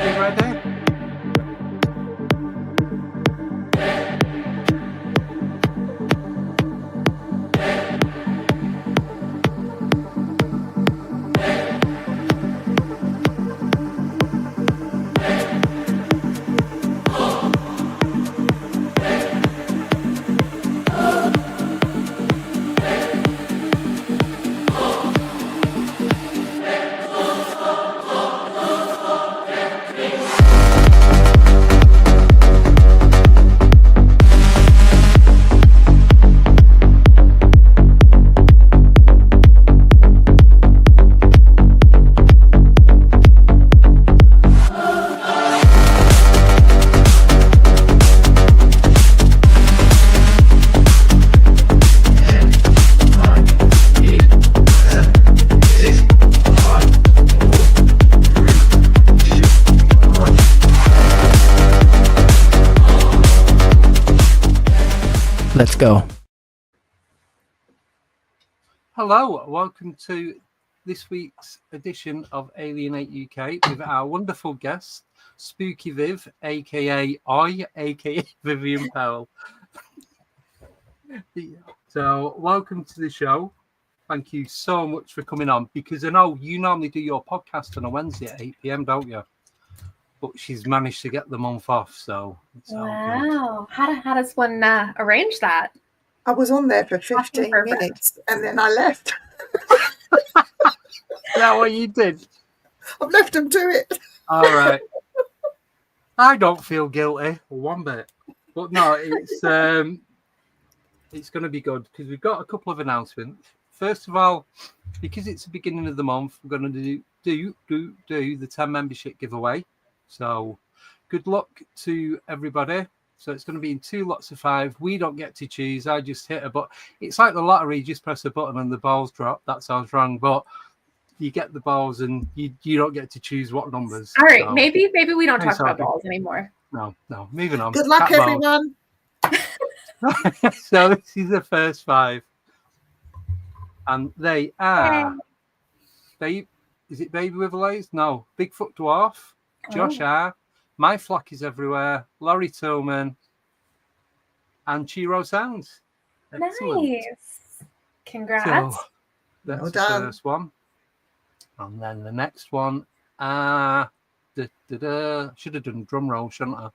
be ready? Let's go. Hello, welcome to this week's edition of Alienate UK with our wonderful guest, Spooky Viv, aka I, aka Vivien Powell. So, welcome to the show. Thank you so much for coming on, because I know you normally do your podcast on a Wednesday at 8 p.m, don't you? But she's managed to get the month off, so it's wow. How does one arrange that? I was on there for 15 minutes and then I left. Is that what you did? I've left them to it. All right. I don't feel guilty one bit, but no, it's going to be good because we've got a couple of announcements. First of all, because it's the beginning of the month, we're going to do the 10 membership giveaway. So good luck to everybody. So it's going to be in 2 lots of 5. We don't get to choose. I just hit a button. It's like the lottery. You just press a button and the balls drop. That sounds wrong, but you get the balls and you don't get to choose what numbers. All right, so, maybe we don't talk about balls anymore. No, moving on. Good luck, everyone. So this is the first 5. And they are is it Baby with Lays? No, Bigfoot Dwarf, Josh R, My Flock is Everywhere, Laurie Tillman, and Chiro Sounds. Excellent. Nice. Congrats. So that's the first one. And then the next one, should have done drum roll, shouldn't I?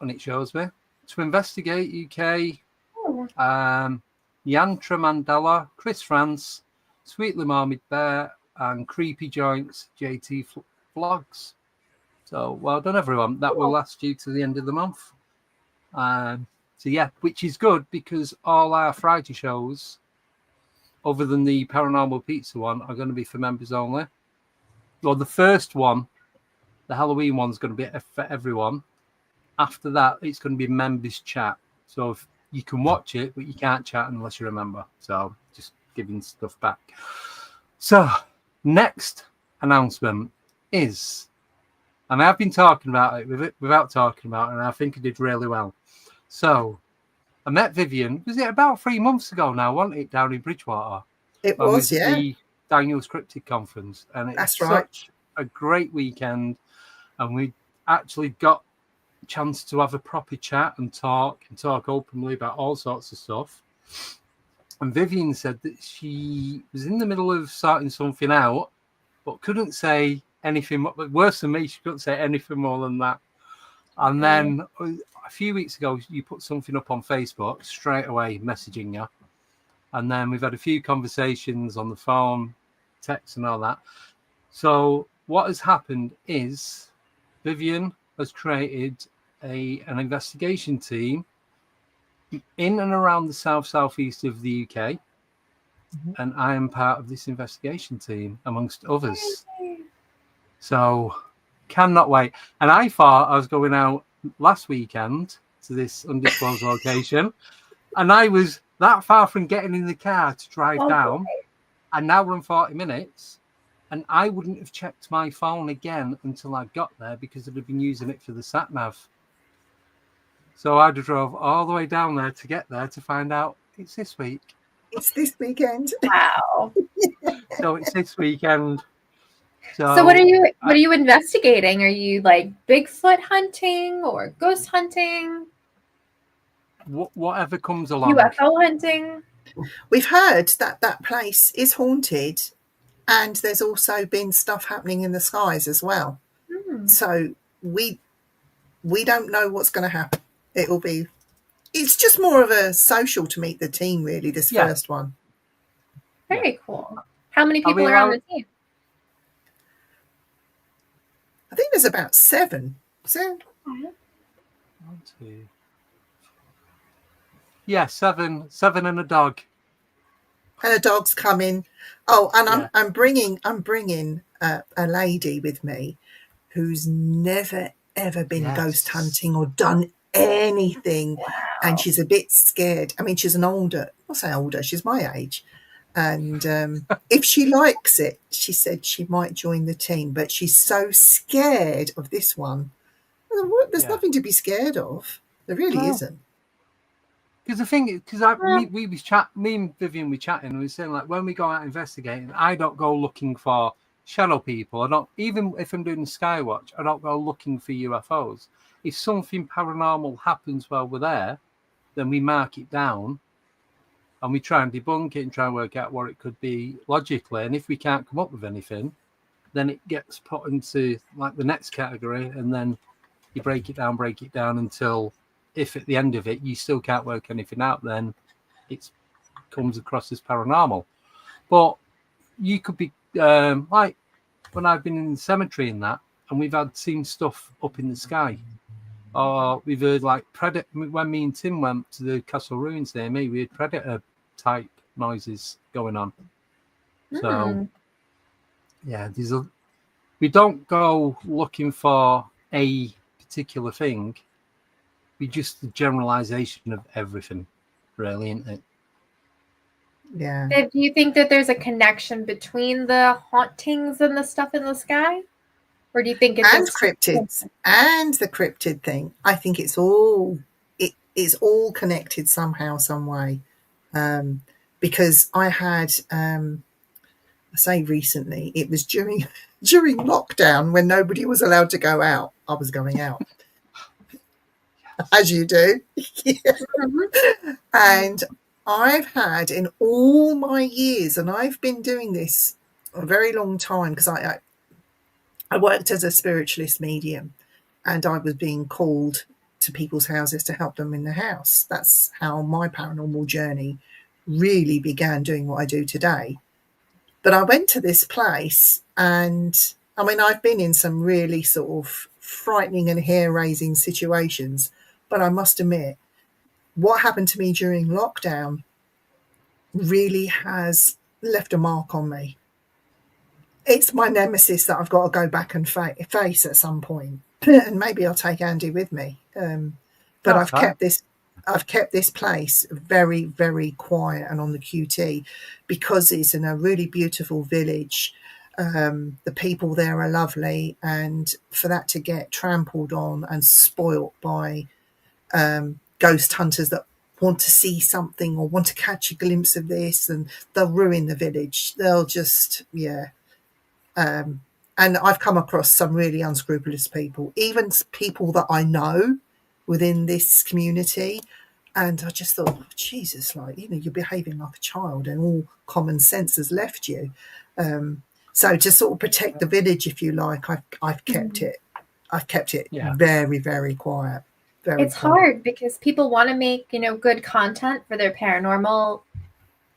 And it shows me. To Investigate UK, Yantra Mandela, Chris France, Sweetly Marmid Bear, and Creepy Joints, JT Vlogs. So well done, everyone. That will last you to the end of the month. So yeah, which is good because all our Friday shows, other than the Paranormal Pizza one, are going to be for members only. Well, the first one, the Halloween one's going to be for everyone. After that, it's going to be members chat. So if you can watch it, but you can't chat unless you remember. So just giving stuff back. So next announcement is, and I've been talking about it without talking about it, and I think I did really well. So I met Vivien, was it about 3 months ago now, wasn't it, down in Bridgewater? It was, yeah. The Daniel's Cryptid Conference. And it was such a great weekend. And we actually got a chance to have a proper chat and talk openly about all sorts of stuff. And Vivien said that she was in the middle of sorting something out, but couldn't say anything. Worse than me, she couldn't say anything more than that. And then a few weeks ago, you put something up on Facebook, straight away messaging you. And then we've had a few conversations on the phone, text and all that. So what has happened is Vivien has created an investigation team in and around the southeast of the UK. And I am part of this investigation team, amongst others. So cannot wait. And I thought I was going out last weekend to this undisclosed location, and I was that far from getting in the car to drive down, and now we're in 40 minutes, and I wouldn't have checked my phone again until I got there because I'd have been using it for the sat-nav. So I drove all the way down there to get there to find out it's this week. It's this weekend. Wow. So it's this weekend. So what are you investigating? Are you like Bigfoot hunting or ghost hunting? Whatever comes along. UFO hunting? We've heard that that place is haunted, and there's also been stuff happening in the skies as well. So we don't know what's going to happen. It's just more of a social to meet the team, really, this first one. Very cool. How many people are on the team? I think there's about 7. So, 1, 2. Yeah, 7 and a dog. And a dog's coming. Oh, and I'm bringing a lady with me who's never ever been ghost hunting or done anything, and she's a bit scared. I mean, she's I'll say older. She's my age, and if she likes it, she said she might join the team. But she's so scared of this one. There's nothing to be scared of. There really isn't. Because the thing is, me and Vivien were chatting, and we were saying, like, when we go out investigating, I don't go looking for shadow people. I don't, even if I'm doing Skywatch, I don't go looking for UFOs. If something paranormal happens while we're there, then we mark it down and we try and debunk it and try and work out what it could be logically. And if we can't come up with anything, then it gets put into like the next category, and then you break it down until, if at the end of it you still can't work anything out, then it comes across as paranormal. But you could be like when I've been in the cemetery and that, and we've seen stuff up in the sky, or we've heard like predator. When me and Tim went to the castle ruins near me, we had predator type noises going on. So yeah, we don't go looking for a particular thing. We just the generalization of everything, really, isn't it? Yeah. Do you think that there's a connection between the hauntings and the stuff in the sky? Or do you think it's and cryptids and the cryptid thing? I think it's all connected somehow, some way. Because I had I say recently, it was during lockdown when nobody was allowed to go out. I was going out. As you do. And I've had in all my years, and I've been doing this a very long time, because I worked as a spiritualist medium, and I was being called to people's houses to help them in the house. That's how my paranormal journey really began, doing what I do today. But I went to this place, and I mean, I've been in some really sort of frightening and hair-raising situations, but I must admit, what happened to me during lockdown really has left a mark on me. It's my nemesis that I've got to go back and face at some point. And maybe I'll take Andy with me. But I've kept this place very, very quiet and on the QT, because it's in a really beautiful village. The people there are lovely, and for that to get trampled on and spoilt by ghost hunters that want to see something or want to catch a glimpse of this, and they'll ruin the village. They'll just, and I've come across some really unscrupulous people, even people that I know within this community. And I just thought, oh, Jesus, like, you're behaving like a child, and all common sense has left you. So to sort of protect the village, if you like, I've kept it. I've kept it very, very quiet. It's hard because people want to make, good content for their paranormal,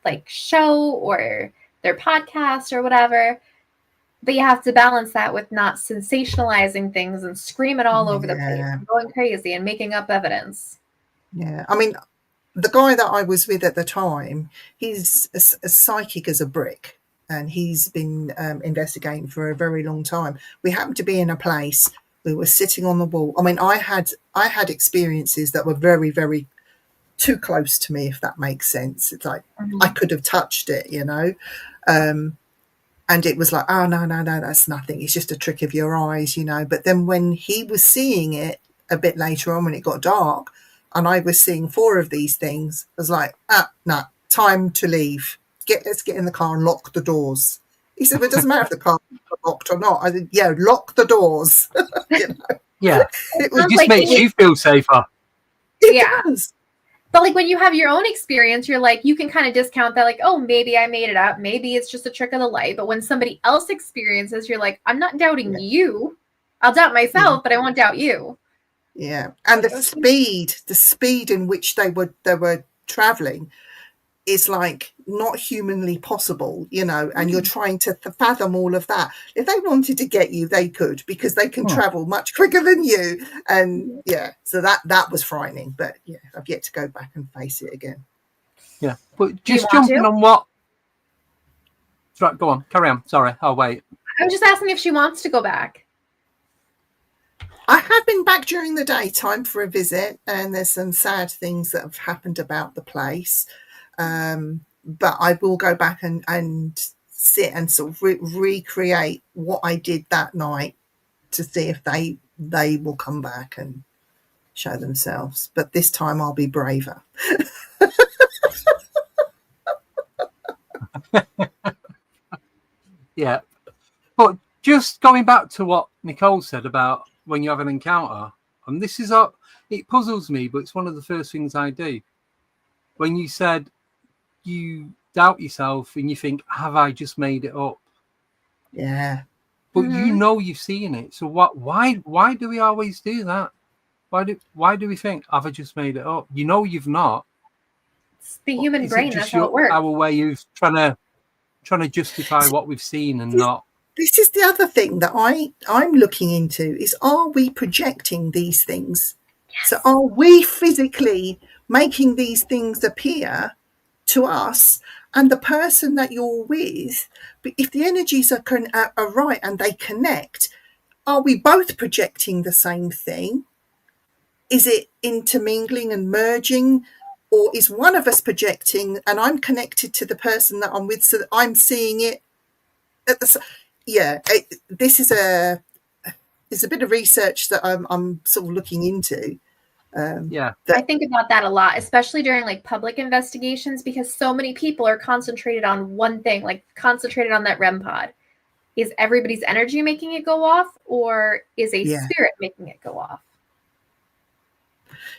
like, show or their podcast or whatever. But you have to balance that with not sensationalizing things and screaming all over the place and going crazy and making up evidence. Yeah. I mean, the guy that I was with at the time, he's as psychic as a brick, and he's been investigating for a very long time. We happened to be in a place. We were sitting on the wall. I mean, I had experiences that were very, very too close to me, if that makes sense. It's like I could have touched it, and it was like, oh, no, that's nothing. It's just a trick of your eyes, But then when he was seeing it a bit later on, when it got dark, and I was seeing 4 of these things, I was like, no, time to leave. Let's get in the car and lock the doors. He said, well, it doesn't matter if the car's locked or not. I said, yeah, lock the doors. You know? Yeah. It It just like makes you feel safer. Yeah. does. But like when you have your own experience, you're like, you can kind of discount that, like, oh, maybe I made it up. Maybe it's just a trick of the light. But when somebody else experiences, you're like, I'm not doubting you. I'll doubt myself, but I won't doubt you. Yeah. And the speed in which they were traveling is like not humanly possible, you know, and you're trying to fathom all of that. If they wanted to get you, they could, because they can travel much quicker than you. And yeah, so that was frightening. But yeah, I've yet to go back and face it again. Yeah. But just jumping on what... Right, go on, carry on. Sorry, I'll wait. I'm just asking if she wants to go back. I have been back during the daytime for a visit, and there's some sad things that have happened about the place. But I will go back and sit and sort of recreate what I did that night to see if they will come back and show themselves. But this time I'll be braver. Yeah. But just going back to what Nicole said about when you have an encounter, and this is it puzzles me, but it's one of the first things I do. When you said you doubt yourself and you think, have I just made it up? Yeah. But you know you've seen it. So why do we always do that? Why do we think, have I just made it up? You know you've not. It's the human brain, that's how it works. Our way of trying to justify what we've seen and not. This is the other thing that I'm looking into is, are we projecting these things? Yes. So are we physically making these things appear to us, and the person that you're with, if the energies are right and they connect, are we both projecting the same thing? Is it intermingling and merging, or is one of us projecting and I'm connected to the person that I'm with, so that I'm seeing it at the... Yeah, this is a bit of research that I'm sort of looking into. I think about that a lot, especially during like public investigations, because so many people are concentrated on one thing, like concentrated on that REM pod. Is everybody's energy making it go off, or is a spirit making it go off?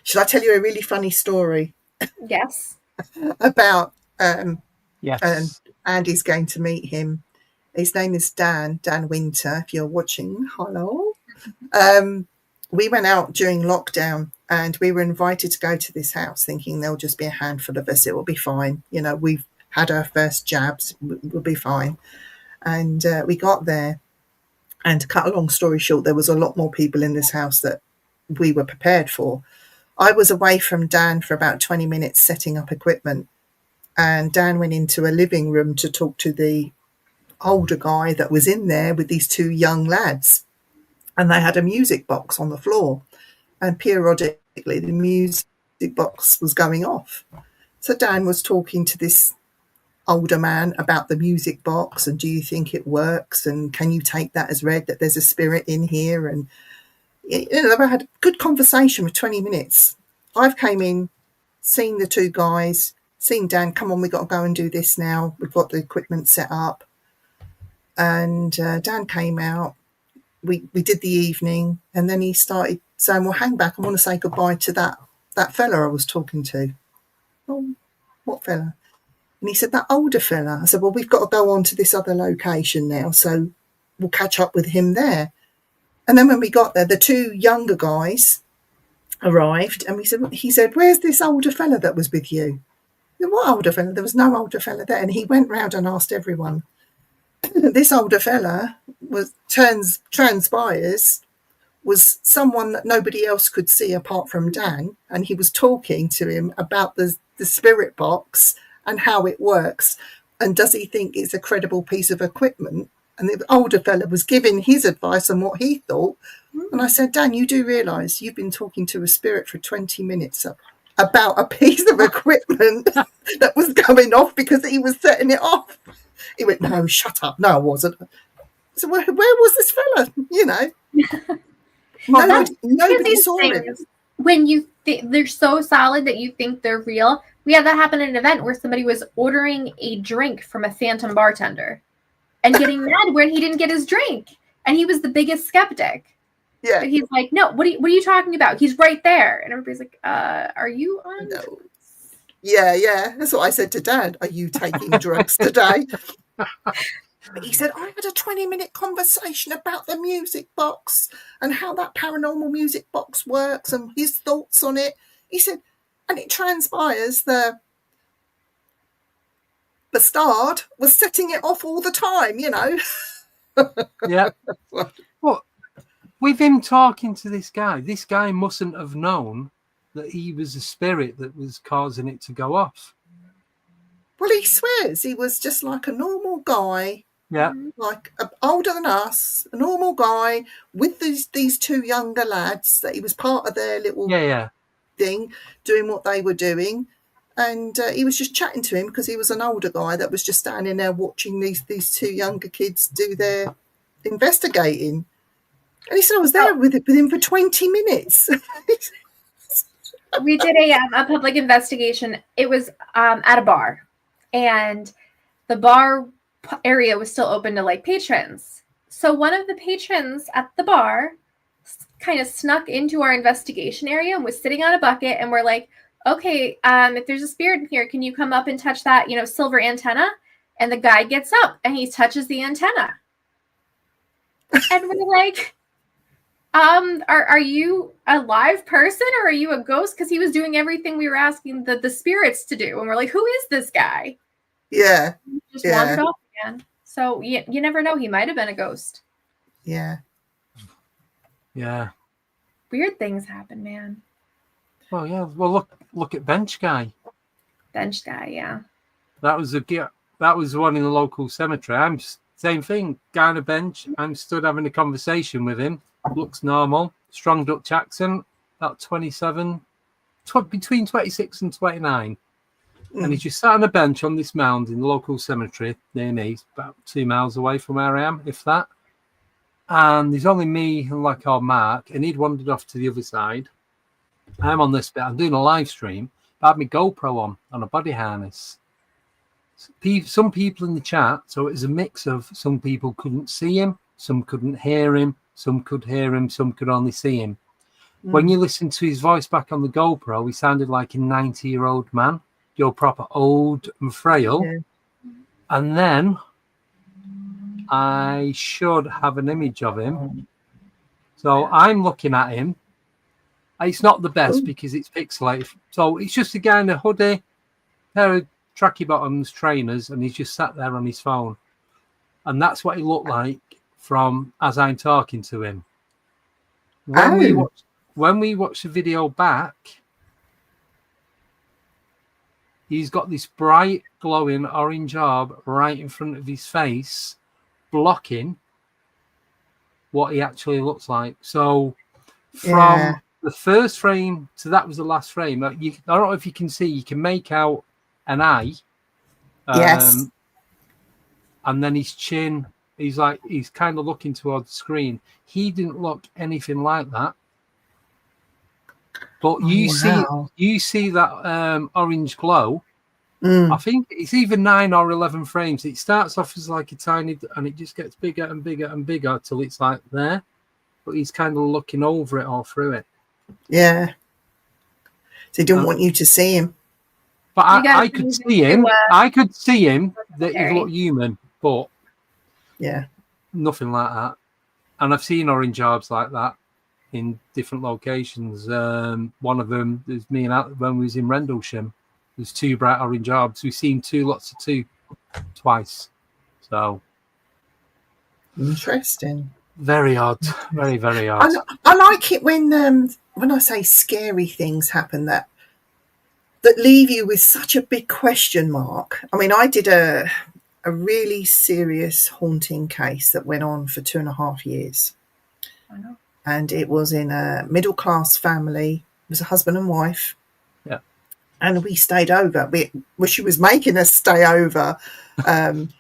Should I tell you a really funny story? Yes. About yes. And Andy's going to meet him. His name is Dan Winter, if you're watching. Hello. We went out during lockdown and we were invited to go to this house thinking there'll just be a handful of us. It will be fine. You know, we've had our first jabs. We'll be fine. And we got there, and to cut a long story short, there was a lot more people in this house that we were prepared for. I was away from Dan for about 20 minutes setting up equipment, and Dan went into a living room to talk to the older guy that was in there with these two young lads, and they had a music box on the floor, and periodically the music box was going off. So Dan was talking to this older man about the music box, and do you think it works, and can you take that as read that there's a spirit in here? And you know, they had a good conversation for 20 minutes. I've came in, seen the two guys, seen Dan, come on, we've got to go and do this now, we've got the equipment set up. And Dan came out, we did the evening, and then he started saying, well, hang back, I want to say goodbye to that fella I was talking to. Oh, what fella? And he said, that older fella. I said, well, we've got to go on to this other location now, so we'll catch up with him there. And then when we got there, the two younger guys arrived, and he said, where's this older fella that was with you? And what older fella? There was no older fella there. And he went round and asked everyone. This older fella transpires was someone that nobody else could see apart from Dan, and he was talking to him about the spirit box and how it works, and does he think it's a credible piece of equipment? And the older fella was giving his advice on what he thought. And I said, Dan, you do realise you've been talking to a spirit for 20 minutes about a piece of equipment that was going off because he was setting it off. He went, no, shut up. No, I wasn't. So where was this fella? You know, nobody saw him. When you they're so solid that you think they're real. We had that happen at an event where somebody was ordering a drink from a phantom bartender. and getting mad when he didn't get his drink. And he was the biggest skeptic. Yeah. But he's like, no, what are you talking about? He's right there. And everybody's like, are you on? No. Yeah. That's what I said to Dad. Are you taking drugs today? But he said, I had a 20-minute conversation about the music box and how that paranormal music box works and his thoughts on it. He said, and it transpires the bastard was setting it off all the time, you know. Yeah. Well, with him talking to this guy mustn't have known that he was a spirit that was causing it to go off. Well, he swears he was just like a normal guy. Yeah. Like older than us, a normal guy with these two younger lads, that he was part of their little thing, doing what they were doing. And he was just chatting to him because he was an older guy that was just standing there watching these two younger kids do their investigating. And he said, I was there with him for 20 minutes. We did a public investigation. It was at a bar. And the bar area was still open to like patrons. So one of the patrons at the bar kind of snuck into our investigation area and was sitting on a bucket. And we're like, okay, if there's a spirit in here, can you come up and touch that, silver antenna? And the guy gets up and he touches the antenna. And we're like, are you a live person or are you a ghost? Because he was doing everything we were asking the spirits to do. And we're like, who is this guy? Yeah. He just wandered off again. So you never know. He might have been a ghost. Yeah. Yeah. Weird things happen, man. Oh yeah. Well, look at Bench Guy. Bench Guy, yeah. That was the one in the local cemetery. Same thing. Guy on a bench. I'm stood having a conversation with him. Looks normal. Strong Dutch accent. About 27, between 26 and 29. And he's just sat on a bench on this mound in the local cemetery near me, about 2 miles away from where I am, if that. And there's only me and like our Mark, and he'd wandered off to the other side. I'm on this bit. I'm doing a live stream. I had my GoPro on a body harness. Some people in the chat, so it was a mix of some people couldn't see him, some couldn't hear him, some could hear him, some could only see him. When you listen to his voice back on the GoPro, he sounded like a 90-year-old man. You're proper old and frail. Yeah. And then I should have an image of him. So I'm looking at him. It's not the best because it's pixelated. So it's just a guy in a hoodie, pair of tracky bottoms, trainers, and he's just sat there on his phone. And that's what he looked like from as I'm talking to him. When we watch the video back, he's got this bright, glowing orange orb right in front of his face, blocking what he actually looks like. So from the first frame to that was the last frame. I don't know if you can see, you can make out an eye. Yes. And then his chin, he's kind of looking towards the screen. He didn't look anything like that. But you see that orange glow. I think it's either 9 or 11 frames. It starts off as like a tiny, and it just gets bigger and bigger and bigger till it's like there. But he's kind of looking over it or through it. Yeah. So he didn't want you to see him. But I could see him. I could see him that he looked human, but nothing like that. And I've seen orange orbs like that in different locations. One of them is me and Al, when we was in Rendlesham. There's 2 bright orange orbs. We've seen lots of 2 twice. So interesting. Very odd. Very, very odd. I like it when I say scary things happen that leave you with such a big question mark. I mean, I did a really serious haunting case that went on for 2.5 years. I know. And it was in a middle-class family. It was a husband and wife. Yeah. And we stayed over. She was making us stay over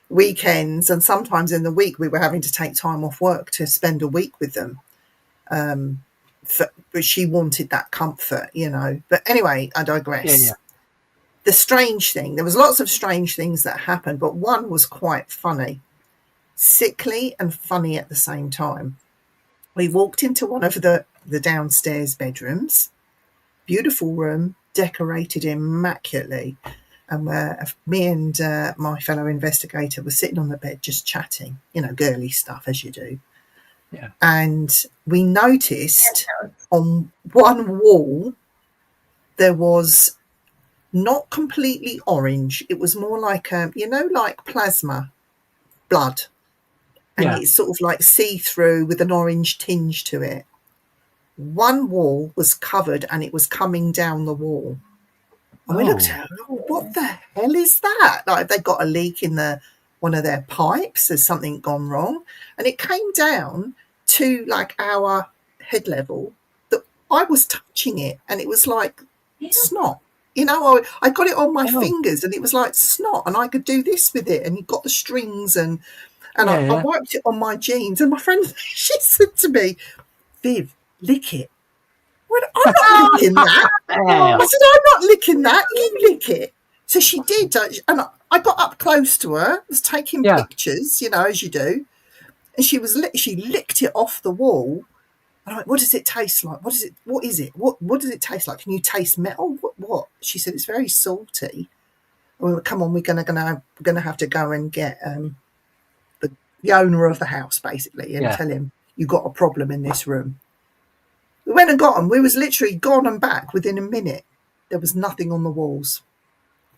weekends. And sometimes in the week, we were having to take time off work to spend a week with them. But she wanted that comfort, But anyway, I digress. Yeah. The strange thing, there was lots of strange things that happened, but one was quite funny. sickly and funny at the same time. We walked into one of the downstairs bedrooms, beautiful room, decorated immaculately. And me and my fellow investigator were sitting on the bed just chatting, girly stuff as you do. Yeah. And we noticed on one wall there was not completely orange. It was more like like plasma blood, and it's sort of like see-through with an orange tinge to it. One wall was covered, and it was coming down the wall. And we looked at it, what the hell is that? Like, they got a leak in one of their pipes. There's something gone wrong. And it came down to like our head level. That I was touching it, and it was like snot. I got it on my fingers, and it was like snot, and I could do this with it. And you got the strings, and I wiped it on my jeans. And my friend, she said to me, "Viv, lick it." I'm not licking that. I said, I'm not licking that. You lick it. So she did. And I got up close to her, was taking pictures, as you do. And she licked it off the wall. And I went, what does it taste like? What is it? What does it taste like? Can you taste metal? What? She said, it's very salty. We went, come on, we're gonna have to go and get the owner of the house, basically, and tell him you got a problem in this room. We went and got them. We was literally gone and back within a minute. There was nothing on the walls.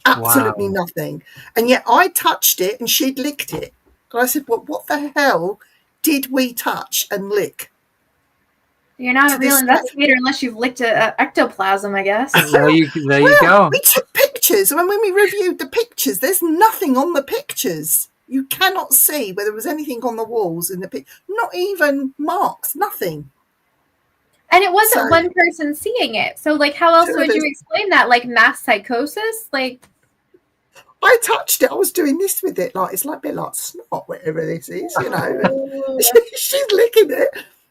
Absolutely nothing. And yet I touched it and she'd licked it. And I said, well, what the hell did we touch and lick? You're not a real investigator unless you've licked ectoplasm, I guess. There you go. We took pictures. And when we reviewed the pictures, there's nothing on the pictures. You cannot see whether there was anything on the walls in the picture. Not even marks, nothing. And it wasn't one person seeing it. So, like, how else would you explain that? Like, mass psychosis? Like, I touched it. I was doing this with it. Like, it's like a bit like snot, whatever this is, She's licking it.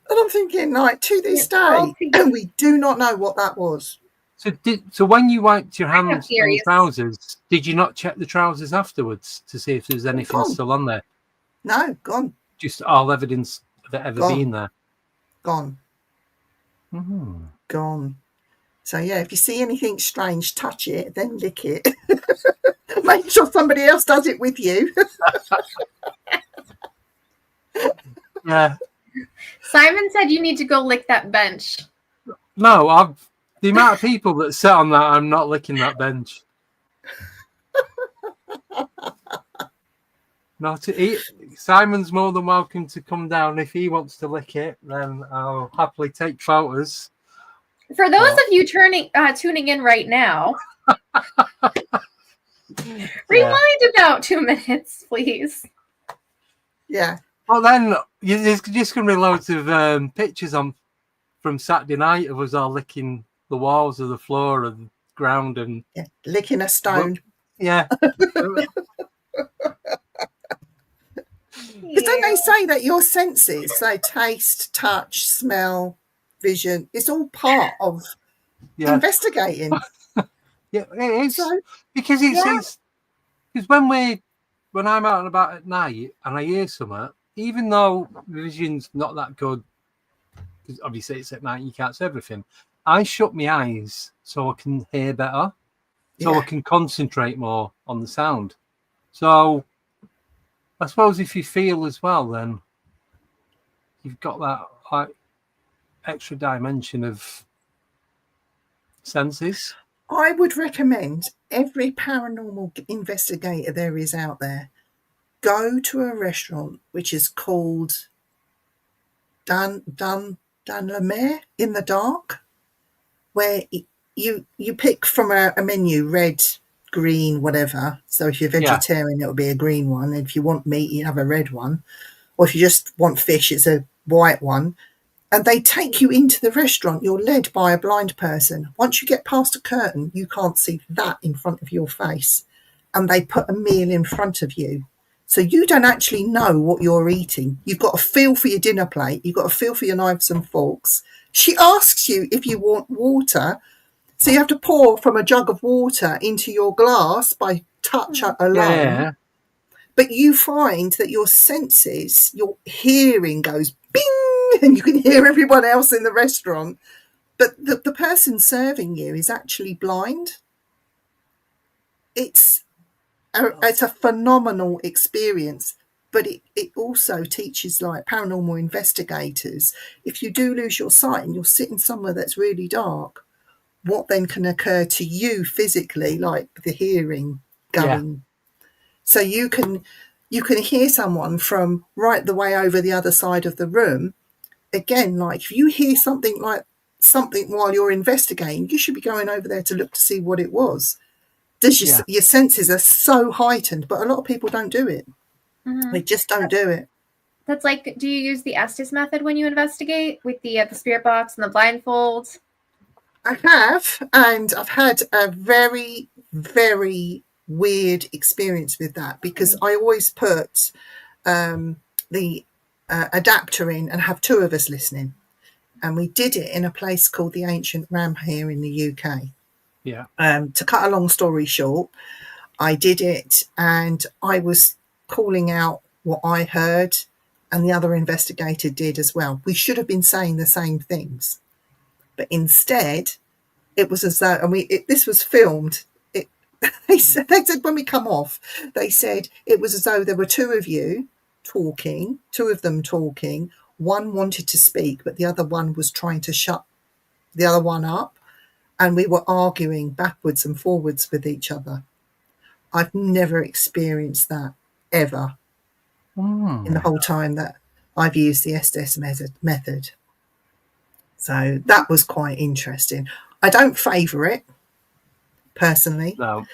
And I'm thinking, like, to this day, and we do not know what that was. So when you wiped your hands on the trousers, did you not check the trousers afterwards to see if there was anything still on there? No, gone. Just all evidence of it ever being there? Gone. Mm-hmm. Gone. So if you see anything strange, touch it, then lick it. Make sure somebody else does it with you. Yeah. Simon said you need to go lick that bench. No, the amount of people that sit on that, I'm not licking that bench. Simon's more than welcome to come down. If he wants to lick it, then I'll happily take photos. For those of you tuning in right now, rewind about 2 minutes, please. Yeah. Well, then there's just going to be loads of pictures from Saturday night of us all licking the walls of the floor and the ground and licking a stone. Yeah. Because don't they say that your senses, so taste, touch, smell, vision, it's all part of investigating. Yeah, it is. Because it's when I'm out and about at night and I hear something, even though vision's not that good, because obviously it's at night, you can't see everything, I shut my eyes so I can hear better, so I can concentrate more on the sound. So I suppose if you feel as well, then you've got that like extra dimension of senses. I would recommend every paranormal investigator there is out there go to a restaurant which is called Dan La Mer, in the dark, where you pick from a menu, red, green, whatever. So if you're vegetarian, it'll be a green one. If you want meat, you have a red one. Or if you just want fish, it's a white one. And they take you into the restaurant. You're led by a blind person. Once you get past a curtain, you can't see that in front of your face. And they put a meal in front of you. So you don't actually know what you're eating. You've got a feel for your dinner plate. You've got a feel for your knives and forks. She asks you if you want water. So you have to pour from a jug of water into your glass by touch alone. Yeah. But you find that your senses, your hearing goes bing, and you can hear everyone else in the restaurant. But the person serving you is actually blind. It's a phenomenal experience, but it also teaches, like paranormal investigators, if you do lose your sight and you're sitting somewhere that's really dark, what then can occur to you physically, like the hearing going. So you can hear someone from right the way over the other side of the room. Again, like if you hear something while you're investigating, you should be going over there to look to see what it was. Your senses are so heightened, but a lot of people don't do it. They just don't do it. That's like, do you use the Estes method when you investigate with the spirit box and the blindfold? I have, and I've had a very, very weird experience with that, because I always put the adapter in and have two of us listening. And we did it in a place called the Ancient Ram here in the UK. Yeah. To cut a long story short, I did it and I was calling out what I heard, and the other investigator did as well. We should have been saying the same things, but instead it was as though, and this was filmed. They said when we come off, they said it was as though there were two of them talking. One wanted to speak, but the other one was trying to shut the other one up. And we were arguing backwards and forwards with each other. I've never experienced that ever in the whole time that I've used the Estes method. So that was quite interesting. I don't favour it, personally. No.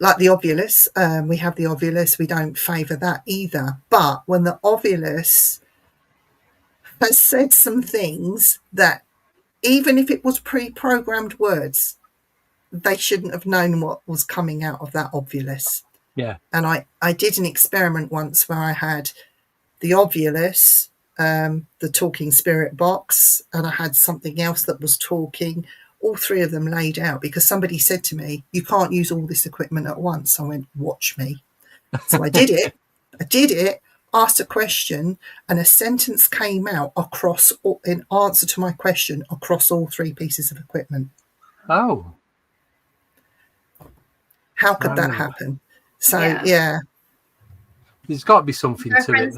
Like the Ovulus, we have the Ovulus. We don't favour that either. But when the Ovulus has said some things that, even if it was pre-programmed words, they shouldn't have known what was coming out of that Ovulus. Yeah. And I did an experiment once where I had the Ovulus, the talking spirit box, and I had something else that was talking, all three of them laid out, because somebody said to me, you can't use all this equipment at once. I went, watch me. So I did it. Asked a question, and a sentence came out in answer to my question across all three pieces of equipment. Oh. How could that happen? So, yeah. There's got to be something to it.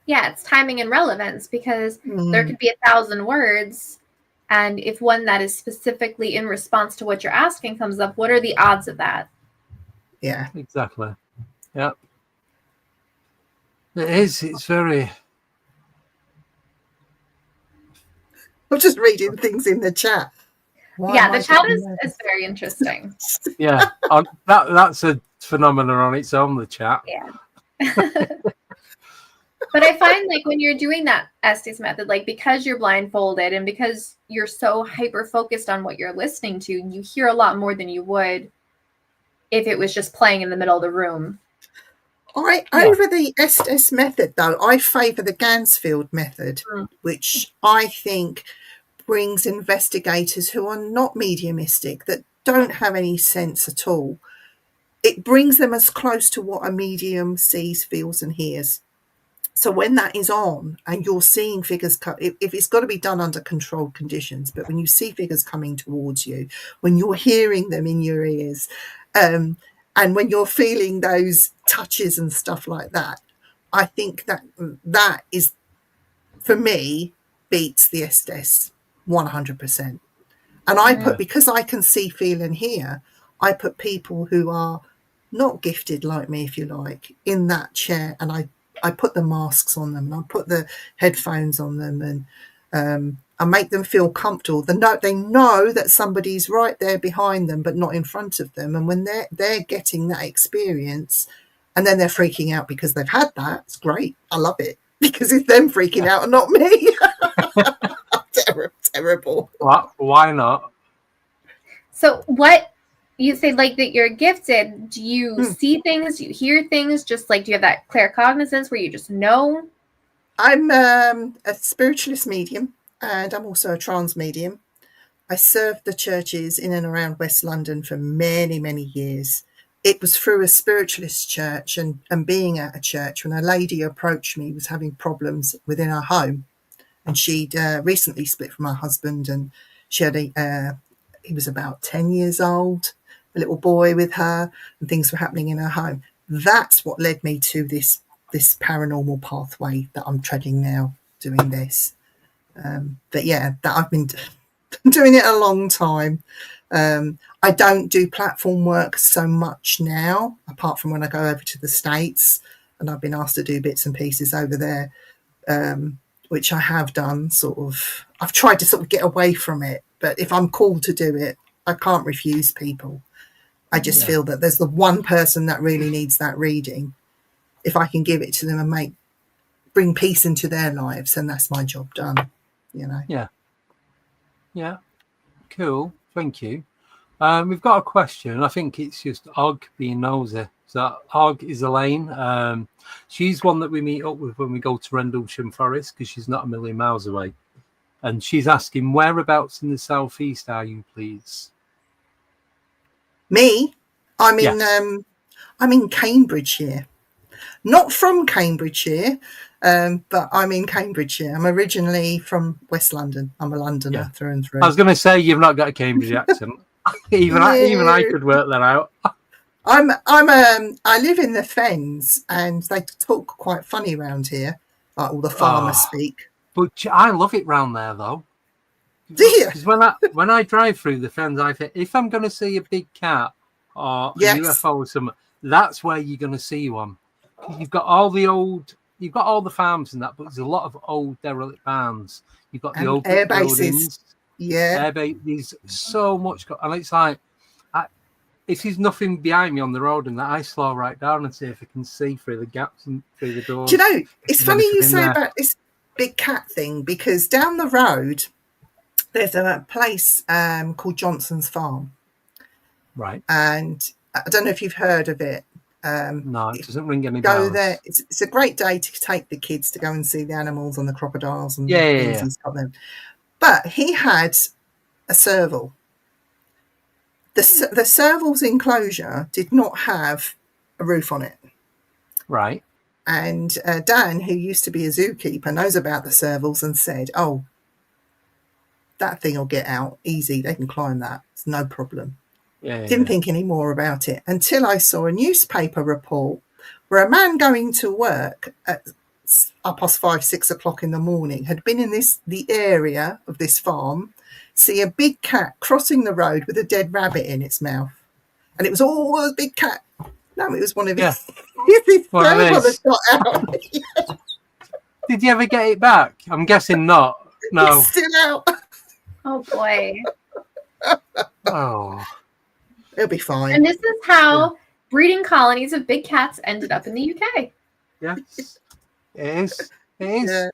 It's timing and relevance, because there could be 1,000 words, and if one that is specifically in response to what you're asking comes up, what are the odds of that? Yeah. Exactly. Yeah. It is. It's very... I'm just reading things in the chat. The chat is very interesting. Yeah. That's a phenomenon on its own, the chat. Yeah. But I find, like, when you're doing that Estes method, like, because you're blindfolded and because you're so hyper-focused on what you're listening to, you hear a lot more than you would if it was just playing in the middle of the room. Over the Estes method, though, I favour the Gansfield method, which I think brings investigators who are not mediumistic, that don't have any sense at all. It brings them as close to what a medium sees, feels and hears. So when that is on and you're seeing figures, if it's got to be done under controlled conditions, but when you see figures coming towards you, when you're hearing them in your ears, and when you're feeling those touches and stuff like that, I think that is, for me, beats the Estes 100%. And because I can see, feel and hear, I put people who are not gifted like me, if you like, in that chair, and I put the masks on them, and I put the headphones on them, and I make them feel comfortable. They know that somebody's right there behind them, but not in front of them. And when they're getting that experience, and then they're freaking out because they've had that, it's great. I love it, because it's them freaking out and not me. Terrible. Why not? So what you say, like, that you're gifted, do you see things, do you hear things, just like, do you have that claircognizance where you just know? I'm a spiritualist medium, and I'm also a trance medium. I served the churches in and around West London for many, many years, it was through a spiritualist church, and being at a church when a lady approached me, was having problems within her home, and she'd recently split from her husband, and she had he was about 10 years old, a little boy with her, and things were happening in her home. That's what led me to this paranormal pathway that I'm treading now, doing this. But yeah, that I've been doing it a long time. I don't do platform work so much now, apart from when I go over to the States, and I've been asked to do bits and pieces over there, which I have done. Sort of, I've tried to sort of get away from it, but if I'm called to do it, I can't refuse people. I just feel that there's the one person that really needs that reading. If I can give it to them and bring peace into their lives, then that's my job done. You know. Yeah. Cool. Thank you. We've got a question. I think it's just Og being nosy. So Og is Elaine. She's one that we meet up with when we go to Rendlesham Forest, because she's not a million miles away. And she's asking, whereabouts in the southeast are you, please? Me? I'm in Cambridgeshire. Not from Cambridgeshire, but I'm in Cambridgeshire. I'm originally from West London. I'm a Londoner through and through. I was going to say you've not got a Cambridge accent. even I could work that out. I live in the Fens, and they talk quite funny around here, like all the farmers speak. But I love it round there, though. Do you? Because when I drive through the Fens, I think if I'm going to see a big cat or a UFO or something, that's where you're going to see one. You've got all the farms and that, but there's a lot of old derelict barns. You've got the old air bases. Buildings. Yeah, there's so much, and it's like, if there's nothing behind me on the road and that, I slow right down and see if I can see through the gaps and through the doors. Do you know, it's funny you say about this big cat thing, because down the road there's a place called Johnson's Farm. Right. And I don't know if you've heard of it. No, it doesn't ring any bells. Go there. It's a great day to take the kids to go and see the animals and the crocodiles and things he's got them. But he had a serval. The serval's enclosure did not have a roof on it. Right. And Dan, who used to be a zookeeper, knows about the servals and said, "Oh, that thing will get out easy. They can climb that. It's no problem." Didn't think any more about it until I saw a newspaper report where a man going to work at 5:30, 6 o'clock in the morning had been in the area of this farm, see a big cat crossing the road with a dead rabbit in its mouth, and it was all a big cat. No, it was one of his. That got out. Did you ever get it back? I'm guessing not. No, it's still out. Oh boy. Oh. It'll be fine. And this is how breeding colonies of big cats ended up in the UK. Yes, it is. It is. Yeah.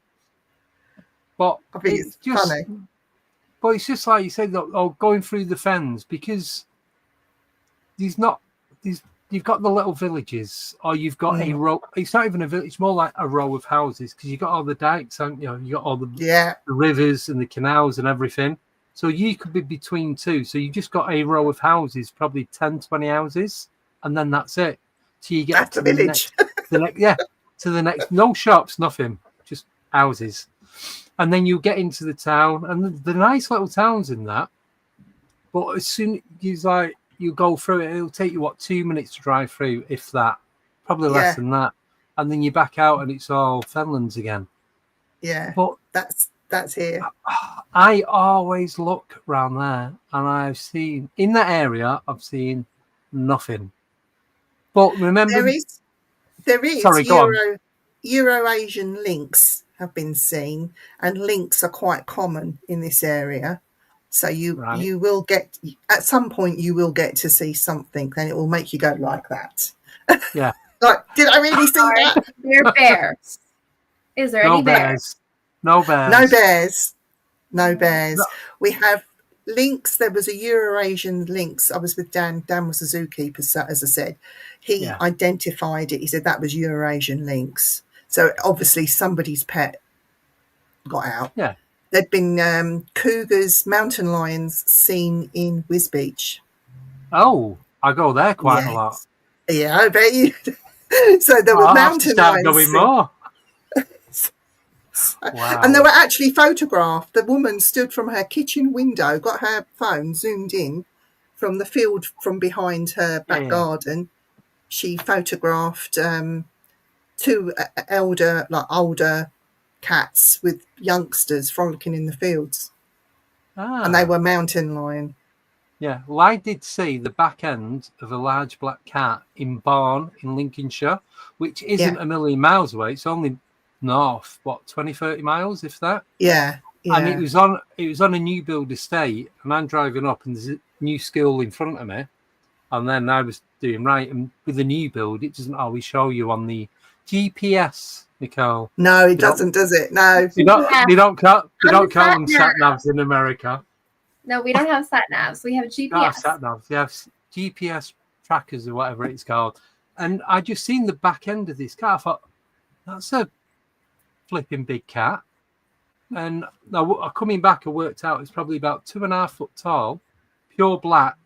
But I think it's just funny. But it's just like you said, going through the Fens, because you've got the little villages, or you've got a row. It's not even a village; it's more like a row of houses, because you've got all the dikes, haven't you? You got all the rivers and the canals and everything. So you could be between two. So you just got a row of houses, probably 10, 20 houses, and then that's it. So you get to the village. To the next. No shops, nothing, just houses. And then you get into the town, and the nice little towns in that. But as soon as you go through it, it'll take you 2 minutes to drive through, if that, probably less than that. And then you back out, and it's all Fenlands again. Yeah, but that's here. I always look around there, and I've seen in that area. I've seen nothing. But remember, there is. Sorry, Euro-Asian lynx have been seen, and lynx are quite common in this area. So you will get, at some point, you will get to see something, then it will make you go like that. Yeah. Like, did I really see that? They're bears. Is there any bears? No bears. No bears. No bears. No. We have lynx. There was a Euro-Asian lynx. I was with Dan. Dan was a zookeeper, so, as I said. He identified it. He said that was Euro-Asian lynx. So obviously somebody's pet got out. Yeah. There'd been cougars, mountain lions seen in Wisbech. Oh, I go there quite a lot. Yeah, I bet you. So there were I'll have to mountain start lions. going more. Wow. And they were actually photographed. The woman stood from her kitchen window, got her phone zoomed in from the field from behind her back garden. She photographed two older cats with youngsters frolicking in the fields. And they were mountain lion. Yeah, well, I did see the back end of a large black cat in Barn in Lincolnshire, which isn't a million miles away. It's only north, 20, 30 miles, if that. Yeah. And it was on a new build estate, and I'm driving up, and there's a new school in front of me. And then I was doing right, and with the new build, it doesn't always show you on the GPS, Nicole. No, it doesn't, does it? No. They don't call them sat navs in America. No, we don't have sat navs. We have GPS. Have sat navs. They have GPS trackers or whatever it's called. And I just seen the back end of this car. I thought, that's a flipping big cat. And coming back, I worked out it's probably about 2.5 foot tall, pure black.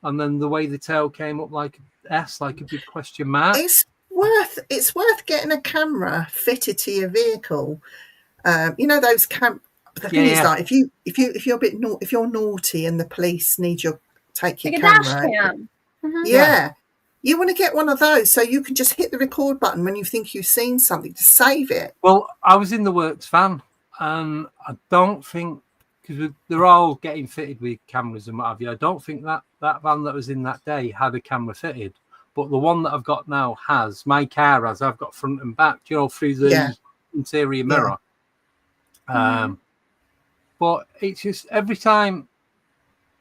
And then the way the tail came up like an S, like a big question mark. It's worth getting a camera fitted to your vehicle. You know those the thing is, like, if you're a bit if you're naughty and the police need take your camera, dash cam. You want to get one of those so you can just hit the record button when you think you've seen something to save it. Well, I was in the works van, and I don't think, because they're all getting fitted with cameras and what have you, I don't think that van that was in that day had a camera fitted. But the one that I've got now has. My car has. I've got front and back, through the interior mirror. But it's just every time,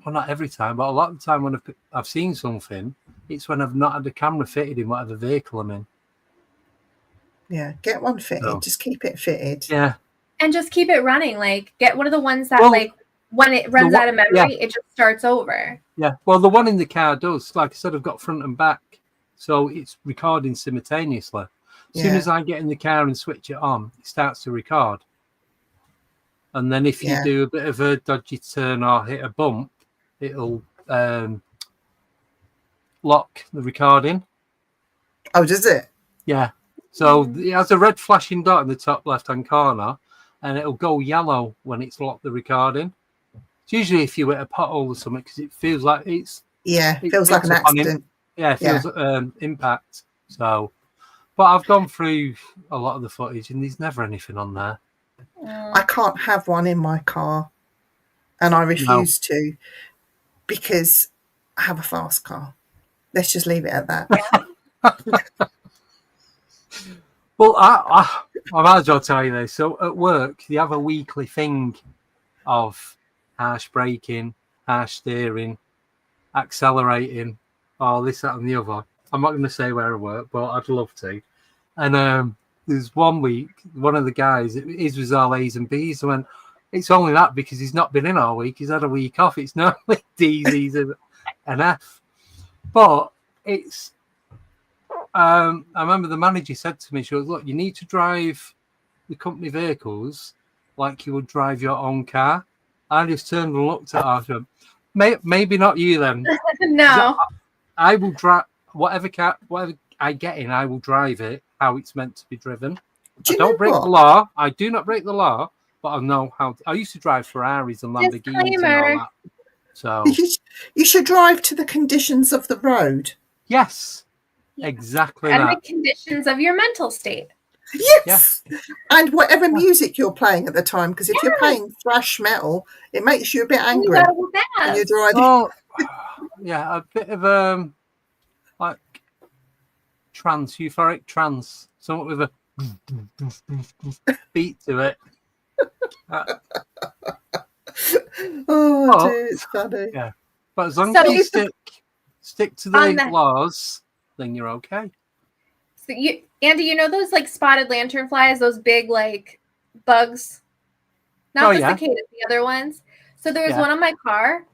well, not every time, but a lot of the time when I've seen something, it's when I've not had a camera fitted in whatever vehicle I'm in. Yeah, get one fitted. So, just keep it fitted. Yeah. And just keep it running. Like, get one of the ones that, when it runs out of memory, it just starts over. Yeah. Well, the one in the car does. Like I said, I've got front and back. So it's recording simultaneously. As soon as I get in the car and switch it on, it starts to record. And then if you do a bit of a dodgy turn or hit a bump, it'll lock the recording. Oh, does it? Yeah. So it has a red flashing dot in the top left-hand corner, and it'll go yellow when it's locked the recording. It's usually if you hit a pothole or something, because it feels like it feels like an accident. It feels impact. So, but I've gone through a lot of the footage, and there's never anything on there. I can't have one in my car, and I refuse to, because I have a fast car. Let's just leave it at that. Well, I might as well tell you this. So at work, they have a weekly thing of harsh braking, harsh steering, accelerating, all this, that, and the other. I'm not going to say where I work, but I'd love to. And there's one week, one of the guys, his was all A's and B's. I went, it's only that because he's not been in all week. He's had a week off. It's normally D's, E's, and F. But it's, I remember the manager said to me, she goes, look, you need to drive the company vehicles like you would drive your own car. I just turned and looked at her. Maybe not you then. No. I will drive whatever I get in, I will drive it how it's meant to be driven. I don't break the law. I do not break the law, but I know how. I used to drive Ferraris and Lamborghinis and all that. So you should drive to the conditions of the road. Yes, exactly. And the conditions of your mental state. Yes, and whatever music you're playing at the time, because if you're playing thrash metal, it makes you a bit angry when you're driving. Oh, yeah, a bit of like trance, euphoric trance, somewhat with a beat to it. Oh, dear, it's funny. Yeah, but as long as you stick to the laws, then you're okay. So Andy, you know those like spotted lanternflies, those big like bugs? Not the cicadas, the other ones. So there was one on my car,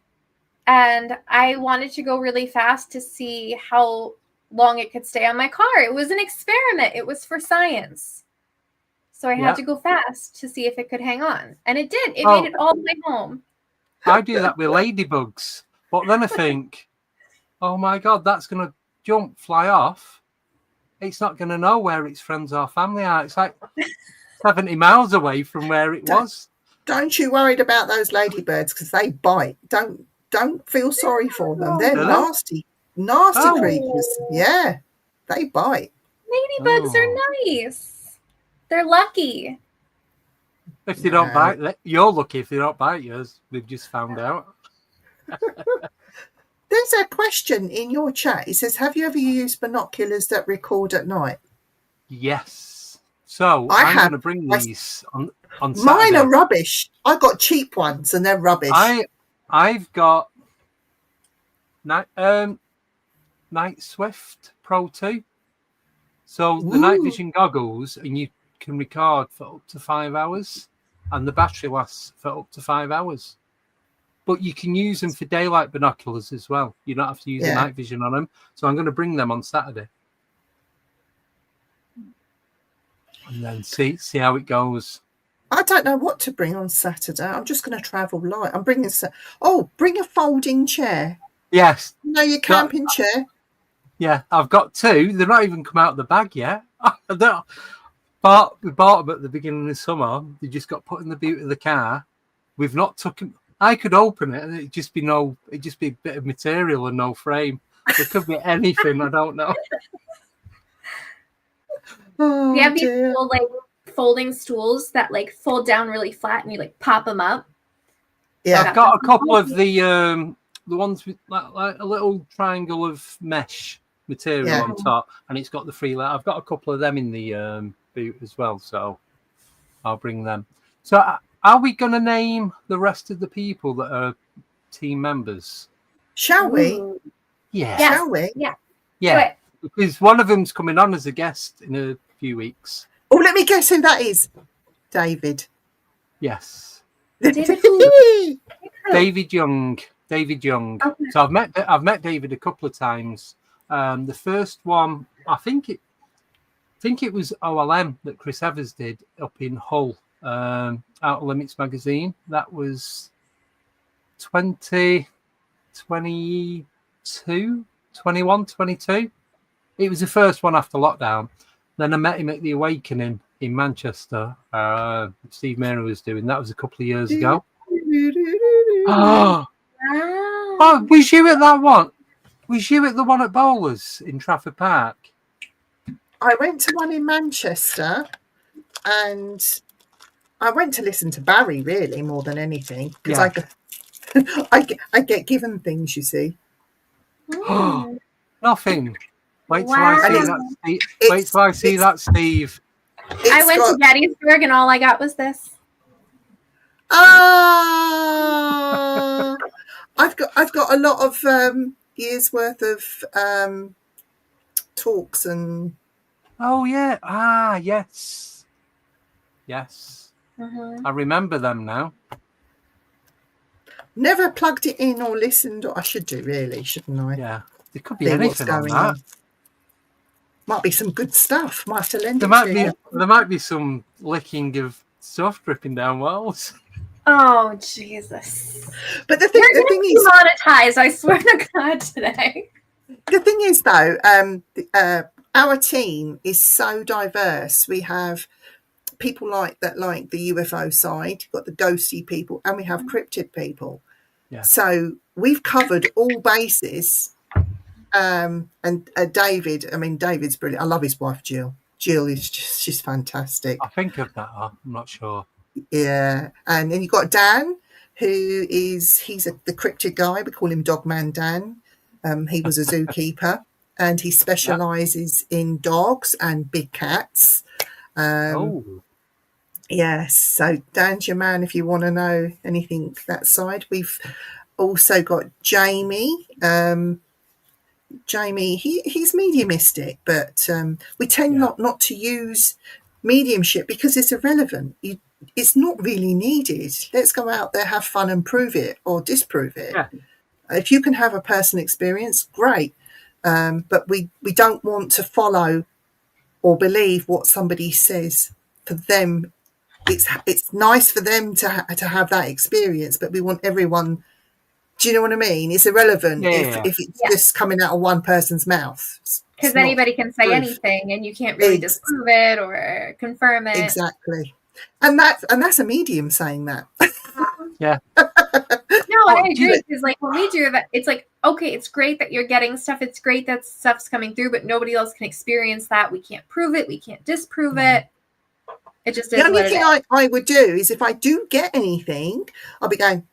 and I wanted to go really fast to see how long it could stay on my car. It was an experiment. It was for science. So I had to go fast to see if it could hang on. And it did. It made it all the way home. I do that with ladybugs. But then I think, oh my God, that's going to jump, fly off, it's not going to know where its friends or family are. It's like 70 miles away from where it was. Don't you worried about those ladybirds because they bite. Don't feel sorry for them. They're nasty creatures. Yeah, they bite. Ladybugs are nice. They're lucky. If they don't bite, you're lucky if they don't bite yours. We've just found out. There's a question in your chat. It says, have you ever used binoculars that record at night? Yes. So I'm going to bring these on Saturday. Mine are rubbish. I got cheap ones and they're rubbish. I've got Night Swift Pro 2. So the night vision goggles, and you can record for up to 5 hours, and the battery lasts for up to 5 hours. But you can use them for daylight binoculars as well. You don't have to use the night vision on them. So I'm going to bring them on Saturday. And then see how it goes. I don't know what to bring on Saturday. I'm just going to travel light. I'm bringing bring a folding chair. Yes. No, your camping chair. Yeah, I've got 2. They're not even come out of the bag yet. We bought them at the beginning of the summer. They just got put in the boot of the car. We've not took them. I could open it and it'd just be a bit of material and no frame. It could be anything. I don't know. You have these little folding stools that fold down really flat and you pop them up. Yeah, I've got a couple of the ones with like a little triangle of mesh material on top, and it's got the free light. I've got a couple of them in the boot as well, so I'll bring them. So are we going to name the rest of the people that are team members? Shall we? Yeah. Yes. Shall we? Yeah. Yeah. Because one of them's coming on as a guest in a few weeks. Oh, let me guess who that is. David. Yes. David Young. Okay. So I've met David a couple of times. The first one, I think it was OLM that Chris Evers did up in Hull, Outer Limits magazine. That was 21, 22. It was the first one after lockdown. Then I met him at the Awakening in Manchester. Steve Mary was doing. That was a couple of years ago. Oh, was you at that one? Was you at the one at Bowlers in Trafford Park? I went to one in Manchester, and I went to listen to Barry really more than anything because I get given things, you see. Nothing. Wait till I see that. Wait till I see that, Steve. I went to Gettysburg, and all I got was this. I've got a lot of years worth of talks and. Oh yeah! Yes. Mm-hmm. I remember them now. Never plugged it in or listened, or I should do really, shouldn't I? Yeah, there could be anything on that. Might be some good stuff. Might have to lend there might be some licking of stuff dripping down walls. Oh Jesus! But the thing is, monetized. I swear to God, today. The thing is, though, our team is so diverse. We have people like the UFO side, you've got the ghosty people, and we have cryptid people. Yeah. So we've covered all bases. And David's brilliant. I love his wife Jill. Jill is she's fantastic. I think of that. I'm not sure. Yeah, and then you've got Dan, he's the cryptid guy. We call him Dogman Dan. He was a zookeeper, and he specialises in dogs and big cats. Yes, so Dan's your man if you want to know anything that side. We've also got Jamie. Jamie, he's mediumistic, but we tend not to use mediumship because it's irrelevant. It's not really needed. Let's go out there, have fun, and prove it or disprove it. Yeah. If you can have a personal experience, great. But we don't want to follow or believe what somebody says. For them, it's nice for them to have that experience, but we want everyone Do you know what I mean? It's irrelevant Yeah. if it's just coming out of one person's mouth. Because anybody can say proof. anything, and you can't really disprove it or confirm it. Exactly. And that's a medium saying that. Yeah. No, I agree. Because like when we do that, it's like, okay, it's great that you're getting stuff. It's great that stuff's coming through, but nobody else can experience that. We can't prove it. We can't disprove it. It just is. The only thing I would do is if I do get anything, I'll be going,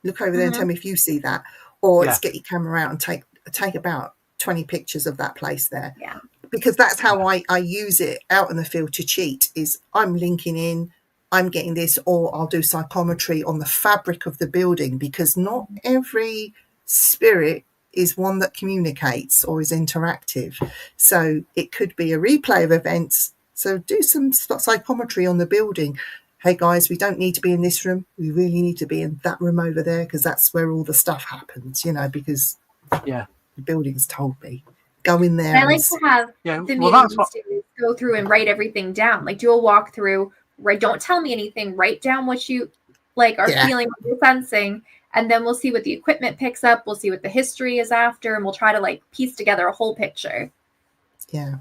look over there and tell me if you see that, or just get your camera out and take about 20 pictures of that place there. Yeah. Because that's how I use it out in the field to cheat, is I'm linking in, I'm getting this, or I'll do psychometry on the fabric of the building, because not every spirit is one that communicates or is interactive. So it could be a replay of events. So do some psychometry on the building. Hey guys, we don't need to be in this room. We really need to be in that room over there, because that's where all the stuff happens, because the building's told me. Go in there. I like to have the mediums go through and write everything down. Like do a walkthrough, right? Don't tell me anything. Write down what you are feeling, what you're sensing, and then we'll see what the equipment picks up. We'll see what the history is after, and we'll try to piece together a whole picture. Yeah.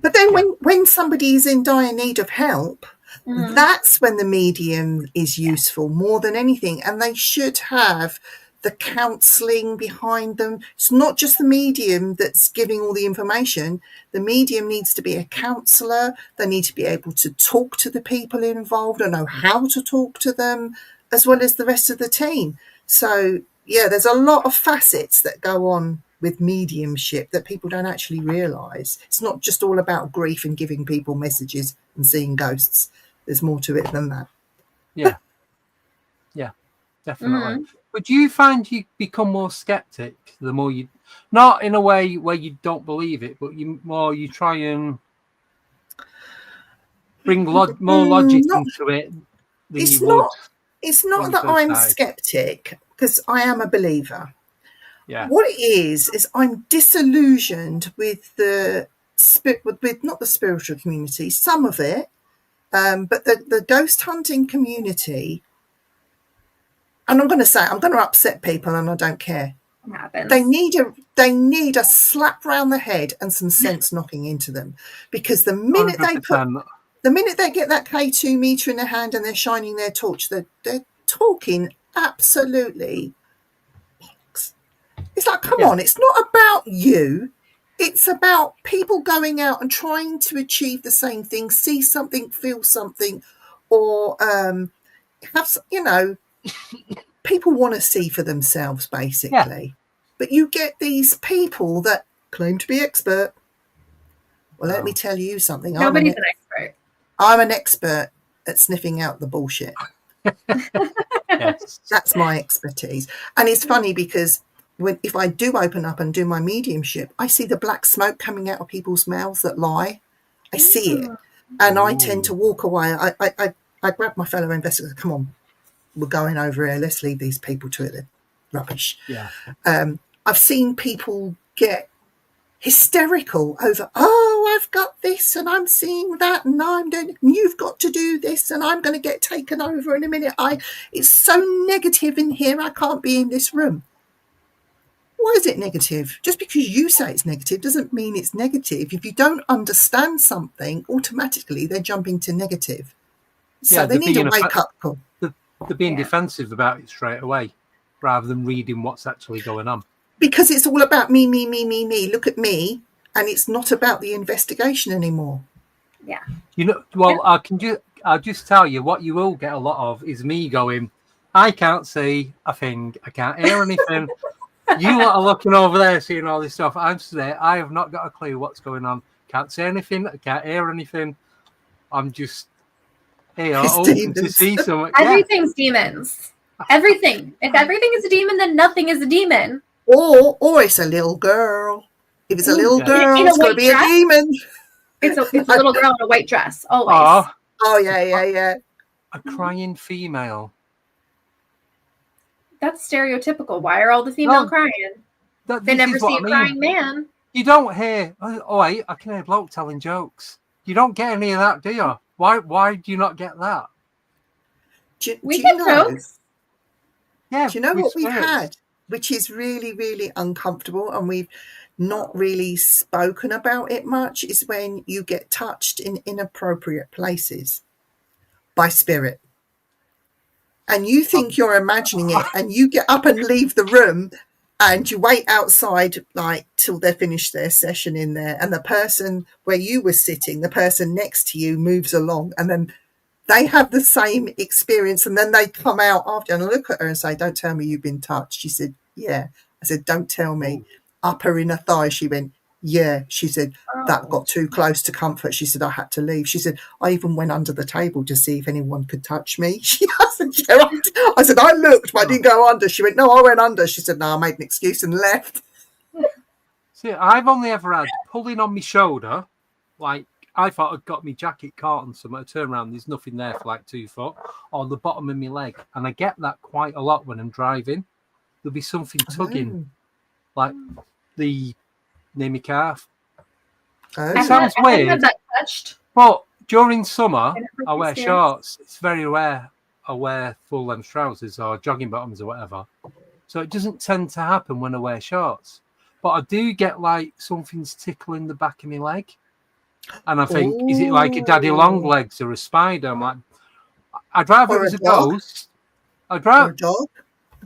But then when somebody is in dire need of help, that's when the medium is useful more than anything. And they should have the counselling behind them. It's not just the medium that's giving all the information. The medium needs to be a counsellor. They need to be able to talk to the people involved and know how to talk to them, as well as the rest of the team. So, there's a lot of facets that go on with mediumship that people don't actually realise. It's not just all about grief and giving people messages and seeing ghosts. There's more to it than that. Yeah, definitely. But do you find you become more skeptic the more you, not in a way where you don't believe it, but you try and bring more logic into it than you would? It's not that I'm skeptic, because I am a believer. Yeah. What it is I'm disillusioned with with not the spiritual community, some of it, but the ghost hunting community. And I'm going to upset people, and I don't care. What happens? They need a slap round the head and some sense knocking into them, because the minute 100%. The minute they get that K2 meter in their hand and they're shining their torch, they're talking absolutely. It's like, come on, it's not about you. It's about people going out and trying to achieve the same thing, see something, feel something, or have, people want to see for themselves, basically. Yeah. But you get these people that claim to be expert. Well, let me tell you something. Nobody's an expert. I'm an expert at sniffing out the bullshit. Yes. That's my expertise. And it's funny because if I do open up and do my mediumship, I see the black smoke coming out of people's mouths that lie. I see it. And I tend to walk away. I grab my fellow investigator. Come on, we're going over here. Let's leave these people to it. They're rubbish. Yeah. I've seen people get hysterical over, I've got this and I'm seeing that and I'm doing, and you've got to do this and I'm going to get taken over in a minute. It's so negative in here. I can't be in this room. Why is it negative? Just because you say it's negative doesn't mean it's negative. If you don't understand something, automatically they're jumping to negative. So they need a wake-up call. They're being defensive about it straight away, rather than reading what's actually going on. Because it's all about me. Look at me. And it's not about the investigation anymore. Yeah. I'll just tell you what you will get a lot of is me going, I can't see a thing. I can't hear anything. You lot are looking over there seeing all this stuff. I'm there. I have not got a clue what's going on. Can't see anything. I can't hear anything. I'm just here hoping to see something. Everything's demons. Everything. If everything is a demon, then nothing is a demon. Or it's a little girl. If it's a little girl, it's going to be a demon. It's a little girl in a white dress, always. Oh, yeah. A crying female. That's stereotypical. Why are all the female crying? They never see a crying man. You don't hear, I can hear a bloke telling jokes. You don't get any of that, do you? Why do you not get that? We get jokes. Yeah, do you know what we had? which is really, really uncomfortable, and we've not really spoken about it much, is when you get touched in inappropriate places by spirit. And you think you're imagining it, and you get up and leave the room, and you wait outside like till they're finished their session in there, and the person where you were sitting, the person next to you moves along, and then they have the same experience, and then they come out after, and I look at her and say, "Don't tell me you've been touched." She said, "Yeah." I said, "Don't tell me." Up her inner thigh, she went, "Yeah." She said, "That got too close to comfort." She said, "I had to leave." She said, "I even went under the table to see if anyone could touch me." She hasn't. I said, "I looked, but I didn't go under." She went, "No, I went under." She said, "No, I made an excuse and left." See, I've only ever had pulling on my shoulder, like I thought I'd got my jacket caught on something. I turn around, there's nothing there for like 2 foot, or the bottom of my leg. And I get that quite a lot when I'm driving. There'll be something tugging, like the near my calf. It sounds weird. I've had that touched. But during summer, I wear shorts. It's very rare I wear full length trousers or jogging bottoms or whatever. So it doesn't tend to happen when I wear shorts. But I do get like something's tickling the back of my leg. And I think, is it like a daddy long legs or a spider? I'm like, I'd rather it was a ghost. I'd rather a dog.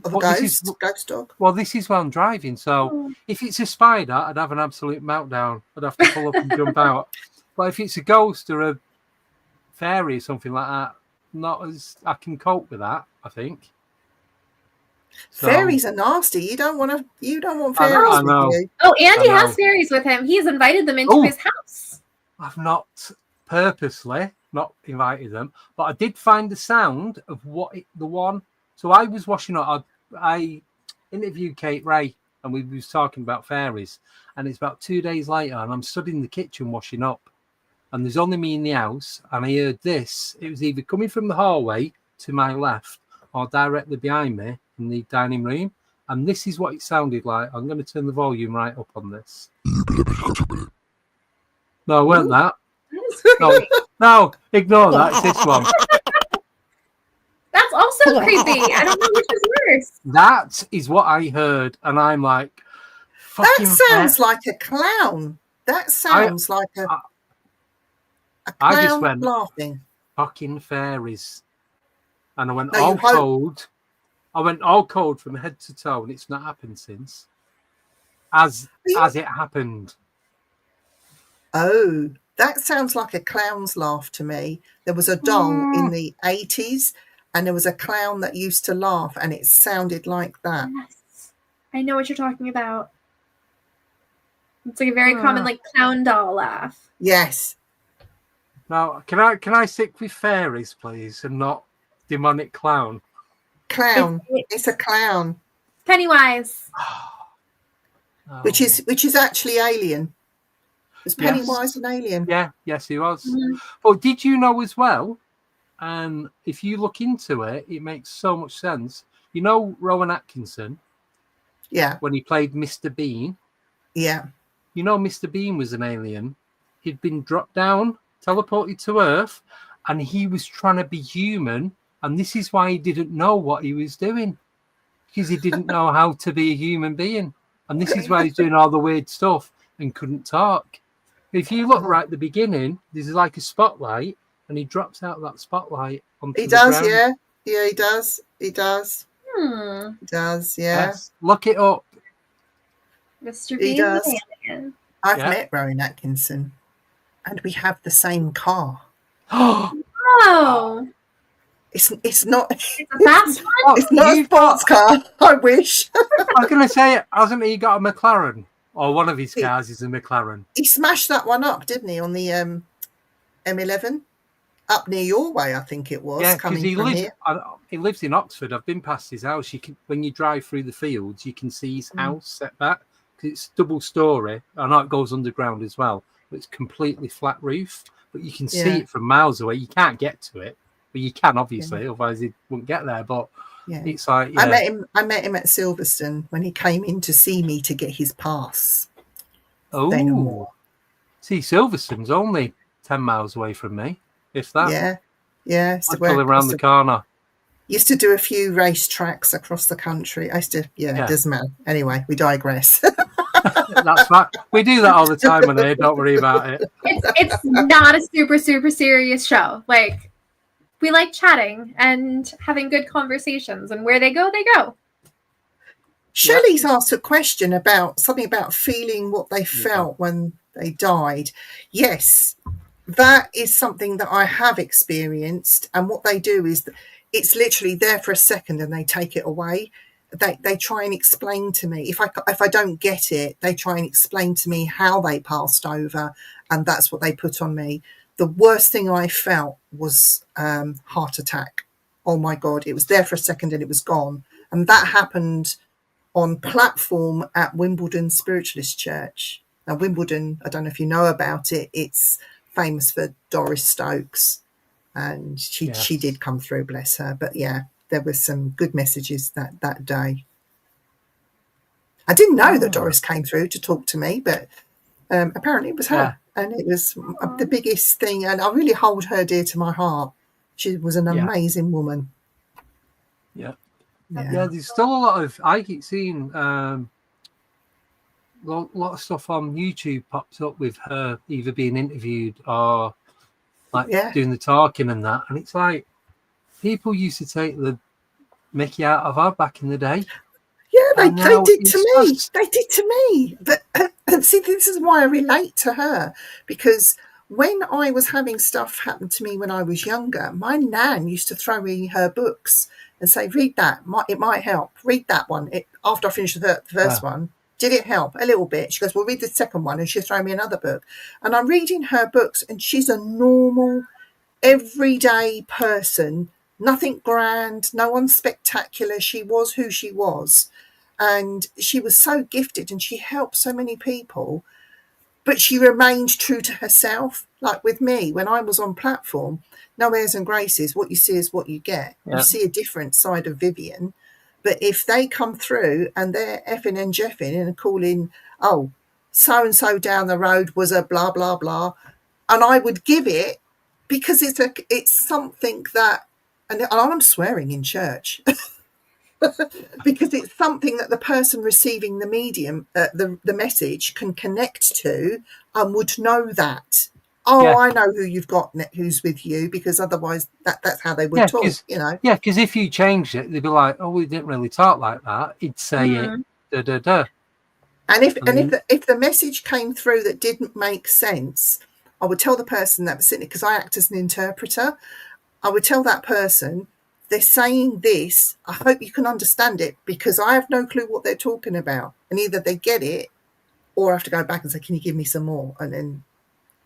Of a ghost dog. Well, this is while I'm driving. So if it's a spider, I'd have an absolute meltdown. I'd have to pull up and jump out. But if it's a ghost or a fairy or something like that, not as I can cope with that, I think. So, fairies are nasty. You don't want fairies I know. with you. Oh, Andy has fairies with him. He's invited them into his house. I've not purposely not invited them, but I did find the sound of the one. So I was washing up. I interviewed Kate Ray, and we was talking about fairies. And it's about 2 days later, and I'm stood in the kitchen washing up, and there's only me in the house. And I heard this. It was either coming from the hallway to my left or directly behind me in the dining room. And this is what it sounded like. I'm going to turn the volume right up on this. No, it weren't that. No, ignore that. It's this one. That's also creepy. I don't know which is worse. That is what I heard, and I'm like, that sounds like a clown. That sounds like a clown I just went, laughing. Fucking fairies. And I went all cold. I went all cold from head to toe, and it's not happened since. As it happened. Oh, that sounds like a clown's laugh to me. There was a doll in the 80s, and there was a clown that used to laugh, and it sounded like that. Yes. I know what you're talking about. It's like a very common like clown doll laugh. Yes. Now, can I stick with fairies, please, and not demonic clown? Clown. It's a clown. Pennywise. Oh. Which is actually alien. Was Pennywise an alien? Yeah, yes, he was. Mm-hmm. But did you know as well? And if you look into it, it makes so much sense. You know Rowan Atkinson? Yeah. When he played Mr. Bean? Yeah. You know Mr. Bean was an alien. He'd been dropped down, teleported to Earth, and he was trying to be human. And this is why he didn't know what he was doing. Because he didn't know how to be a human being. And this is why he's doing all the weird stuff and couldn't talk. If you look right at the beginning, there's like a spotlight, and he drops out of that spotlight onto the ground. Yeah. Yeah, he does. He does. He does, yeah. Yes. Look it up. Mr. He does. I've Yeah. met Rowan Atkinson, and we have the same car. Oh. It's not. It's a fast one? It's not a sports car. I wish. I was going to say, hasn't he got a McLaren? Or one of his cars is a McLaren. He smashed that one up, didn't he, on the M11? Up near your way, I think it was. Yeah, because he lives in Oxford. I've been past his house. When you drive through the fields, you can see his house set back. Because it's double story. I know it goes underground as well. But it's completely flat roof. But you can see it from miles away. You can't get to it. But you can, obviously. Otherwise, he wouldn't get there. But it's like... Yeah. I met him at Silverstone when he came in to see me to get his pass. Oh. See, Silverstone's only 10 miles away from me. If that. Yeah. Yeah. So I'd pull around the corner. Used to do a few race tracks across the country. I used to, Yeah. It doesn't matter. Anyway, we digress. That's right. We do that all the time on here. Don't worry about it. It's not a super, super serious show. Like, we like chatting and having good conversations, and where they go, they go. Shelley's asked a question about something about feeling what they felt when they died. Yes, that is something that I have experienced. And what they do is it's literally there for a second and they take it away. They try and explain to me. If I don't get it, they try and explain to me how they passed over, and that's what they put on me. The worst thing I felt was heart attack. Oh my God, it was there for a second and it was gone. And that happened on platform at Wimbledon Spiritualist Church. Now, Wimbledon, I don't know if you know about it, it's famous for Doris Stokes, and she did come through, bless her. But yeah, there were some good messages that day. I didn't know that Doris came through to talk to me, but apparently it was her. And it was the biggest thing, and I really hold her dear to my heart. She was an amazing woman. Yeah, there's still a lot of, I keep seeing a lot of stuff on YouTube pops up with her either being interviewed or like doing the talking and that, and it's like people used to take the mickey out of her back in the day. Yeah, they did to me. They did to me. But see, this is why I relate to her, because when I was having stuff happen to me when I was younger, my nan used to throw me her books and say, read that, it might help. Read that one. After I finished the first one, did it help? A little bit. She goes, well, read the second one, and she'll throw me another book. And I'm reading her books, and she's a normal, everyday person, nothing grand, no one spectacular. She was who she was. And she was so gifted, and she helped so many people. But she remained true to herself. Like with me, when I was on platform, no airs and graces, what you see is what you get. You see a different side of Vivien. But if they come through and they're effing and jeffing and calling, oh, so-and-so down the road was a blah, blah, blah, and I would give it because it's something that, and I'm swearing in church, because it's something that the person receiving the medium, the message can connect to and would know that. I know who you've got, who's with you, because otherwise that's how they would talk, you know. Yeah, because if you changed it, they'd be like, oh, we didn't really talk like that. He'd say it, da-da-da. And if the message came through that didn't make sense, I would tell the person that was sitting, because I act as an interpreter, I would tell that person, they're saying this, I hope you can understand it, because I have no clue what they're talking about. And either they get it, or I have to go back and say, can you give me some more? And then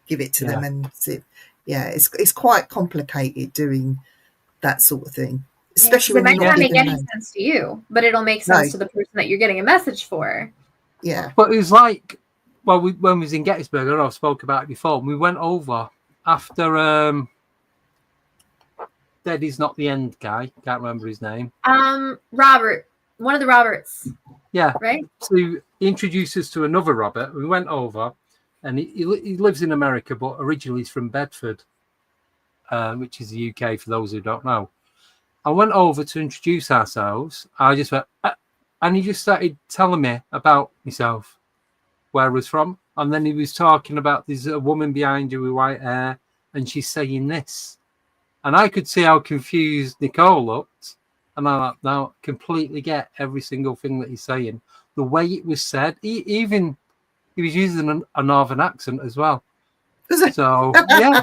give it to them and see. Yeah, it's quite complicated doing that sort of thing. Especially when it might not make any sense to you, but it'll make sense to the person that you're getting a message for. Yeah. But it was like, well, when we was in Gettysburg, I know I've spoke about it before, we went over after Dead Is Not the End guy, can't remember his name. Robert, one of the Roberts. Yeah. Right? To introduce us to another Robert, we went over, and he lives in America, but originally he's from Bedford, which is the UK for those who don't know. I went over to introduce ourselves. I just went, and he just started telling me about himself, where I was from. And then he was talking about there's a woman behind you with white hair, and she's saying this. And I could see how confused Nicole looked. And I now completely get every single thing that he's saying. The way it was said, he was using a northern accent as well. So yeah,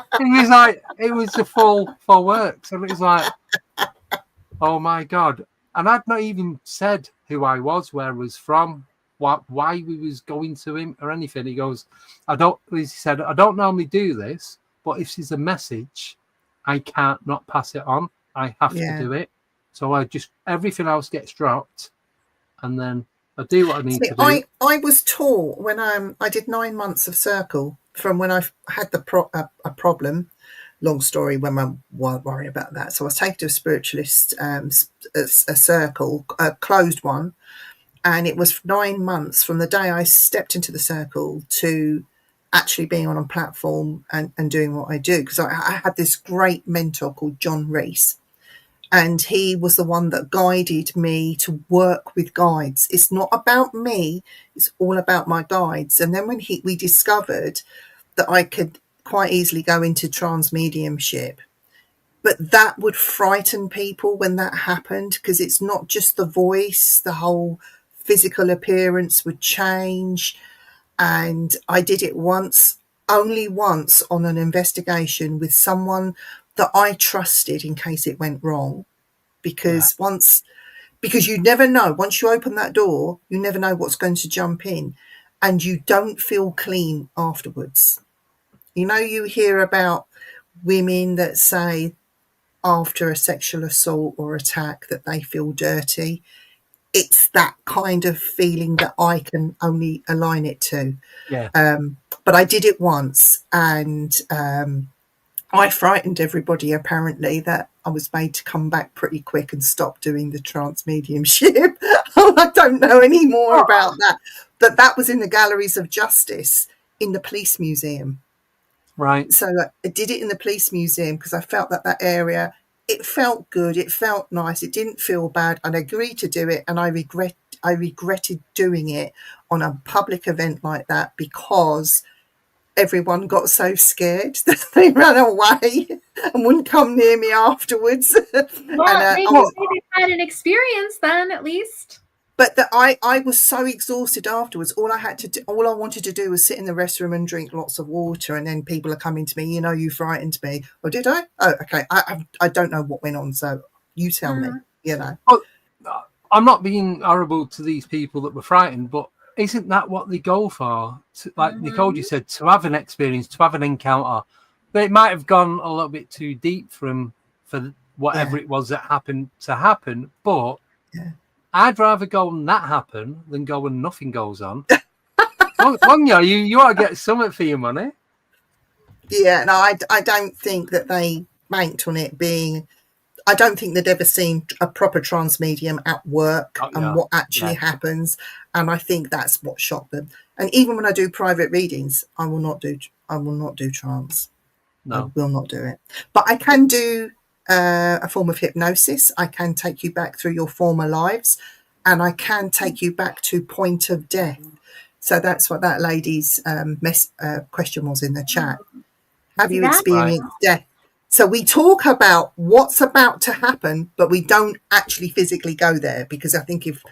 it was the full works. And it was like, oh my God. And I'd not even said who I was, where I was from, why we was going to him or anything. He goes, he said, I don't normally do this, but if there's a message, I can't not pass it on. I have to do it. So everything else gets dropped, and then I do what I need to do. I was taught when I did 9 months of circle from when I had a problem. Long story, when I won't worry about that. So I was taken to a spiritualist, a circle, a closed one, and it was 9 months from the day I stepped into the circle to actually being on a platform and doing what I do. Because I had this great mentor called John Reese, And he was the one that guided me to work with guides. It's not about me, it's all about my guides. And then when we discovered that I could quite easily go into trance mediumship, but that would frighten people when that happened, because it's not just the voice, the whole physical appearance would change. And I did it once, only once, on an investigation with someone that I trusted in case it went wrong, because you never know. Once you open that door, you never know what's going to jump in, and you don't feel clean afterwards. You know, you hear about women that say after a sexual assault or attack that they feel dirty. It's that kind of feeling that I can only align it to. Yeah. But I did it once, and I frightened everybody, apparently, that I was made to come back pretty quick and stop doing the trance mediumship. I don't know any more about that. But that was in the Galleries of Justice in the police museum. Right. So I did it in the police museum because I felt that area, it felt good. It felt nice. It didn't feel bad. And I agreed to do it. And I regretted doing it on a public event like that, because everyone got so scared that they ran away and wouldn't come near me afterwards. Well, maybe they've had an experience then, at least. But I was so exhausted afterwards. All I wanted to do was sit in the restroom and drink lots of water. And then people are coming to me, you know, you frightened me. Oh, did I? Oh, okay. I don't know what went on. So you tell me, you know. Well, I'm not being horrible to these people that were frightened, but isn't that what they go for? Like Nicole just said, to have an experience, to have an encounter. But it might have gone a little bit too deep for whatever it was that happened to happen. But I'd rather go and that happen than go and nothing goes on. You ought to get something for your money. Yeah, no, I don't think that they banked on it being... I don't think they'd ever seen a proper trance medium at work and what actually happens. And I think that's what shocked them. And even when I do private readings, I will not do trance. No. I will not do it. But I can do a form of hypnosis. I can take you back through your former lives, and I can take you back to point of death. So that's what that lady's question was in the chat. Have you experienced death? So we talk about what's about to happen, but we don't actually physically go there, because I think if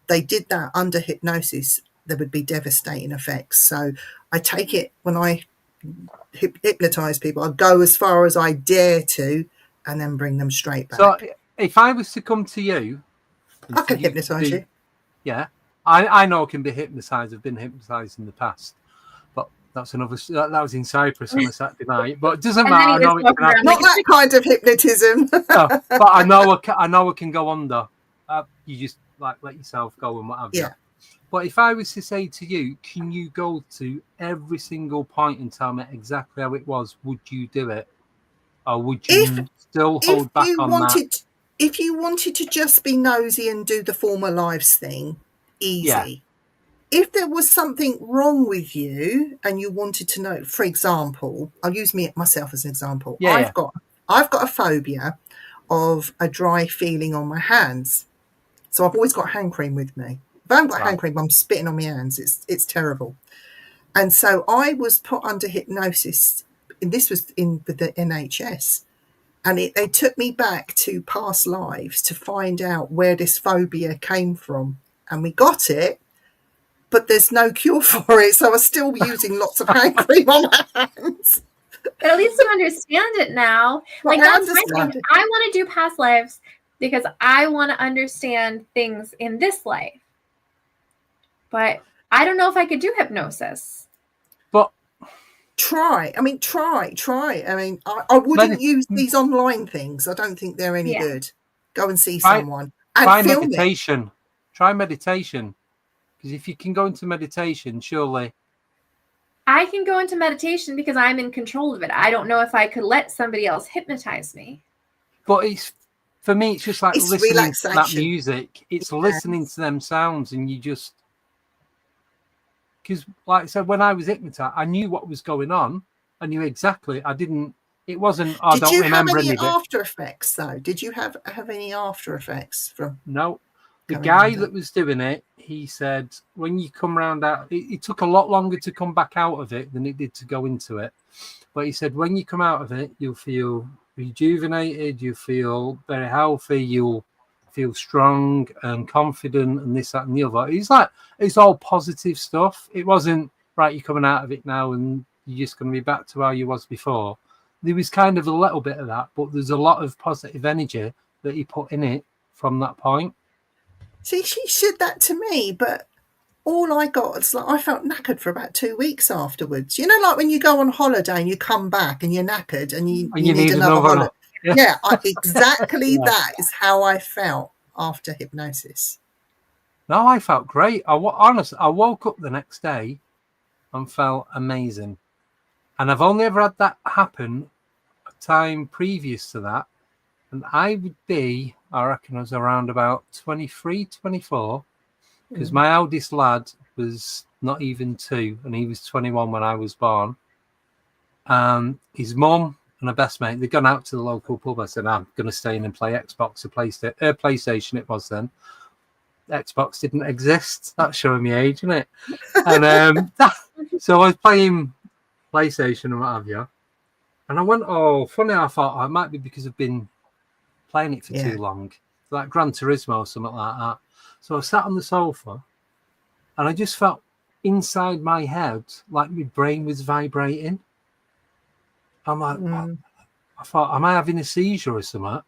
they did that under hypnosis, there would be devastating effects. So I take it when I hypnotize people, I go as far as I dare to, and then bring them straight back. So if I was to come to you... I can hypnotize you. Yeah. I know I can be hypnotized. I've been hypnotized in the past. That's another. That was in Cyprus on a Saturday night, but it doesn't matter. I know it can happen. Not that kind of hypnotism. No, but I know it can go under. You just like let yourself go and what have you. But if I was to say to you, can you go to every single point and tell me exactly how it was? Would you do it, or would you still hold back on that? If you wanted to just be nosy and do the former lives thing, easy. Yeah. If there was something wrong with you and you wanted to know, for example, I'll use myself as an example. I've got a phobia of a dry feeling on my hands. So I've always got hand cream with me. If I haven't got hand cream, I'm spitting on my hands. It's terrible. And so I was put under hypnosis, and this was with the NHS. And they took me back to past lives to find out where this phobia came from. And we got it. But there's no cure for it, so I'm still using lots of hand cream on my hands. But at least you understand it now. Well, that's my thing. I want to do past lives because I want to understand things in this life. But I don't know if I could do hypnosis. But try. I mean, I wouldn't use these online things. I don't think they're any good. Go and see someone. And try meditation. Try meditation. Because if you can go into meditation, surely. I can go into meditation because I'm in control of it. I don't know if I could let somebody else hypnotize me. But for me, it's just like listening to that music. It's listening to them sounds, and you just... Because, like I said, when I was hypnotized, I knew what was going on. I knew exactly. I didn't It wasn't. I Did don't you have remember any any of it. after effects though? Did you have any after effects from? No. The coming guy under? that was doing it, he said, when you come round out, it took a lot longer to come back out of it than it did to go into it. But he said, when you come out of it, you'll feel rejuvenated, you feel very healthy, you'll feel strong and confident and this, that, and the other. It's all positive stuff. It wasn't, right, you're coming out of it now and you're just going to be back to how you was before. There was kind of a little bit of that, but there's a lot of positive energy that he put in it from that point. See, she said that to me, but all I got was like I felt knackered for about 2 weeks afterwards. You know, like when you go on holiday and you come back and you're knackered and you need another holiday. Yeah, exactly. Yeah. That is how I felt after hypnosis. No, I felt great. Honestly, I woke up the next day and felt amazing. And I've only ever had that happen a time previous to that. And I would be, I reckon I was around about 23, 24, because my eldest lad was not even 2, and he was 21 when I was born. His mum and her best mate, they'd gone out to the local pub. I said, I'm going to stay in and play Xbox or PlayStation it was then. Xbox didn't exist. That's showing me age, isn't it? And so I was playing PlayStation and what have you. And I went, funny, I thought it might be because I've been playing it for too long, like Gran Turismo or something like that. So I sat on the sofa and I just felt inside my head like my brain was vibrating. I'm like, I thought, am I having a seizure or something?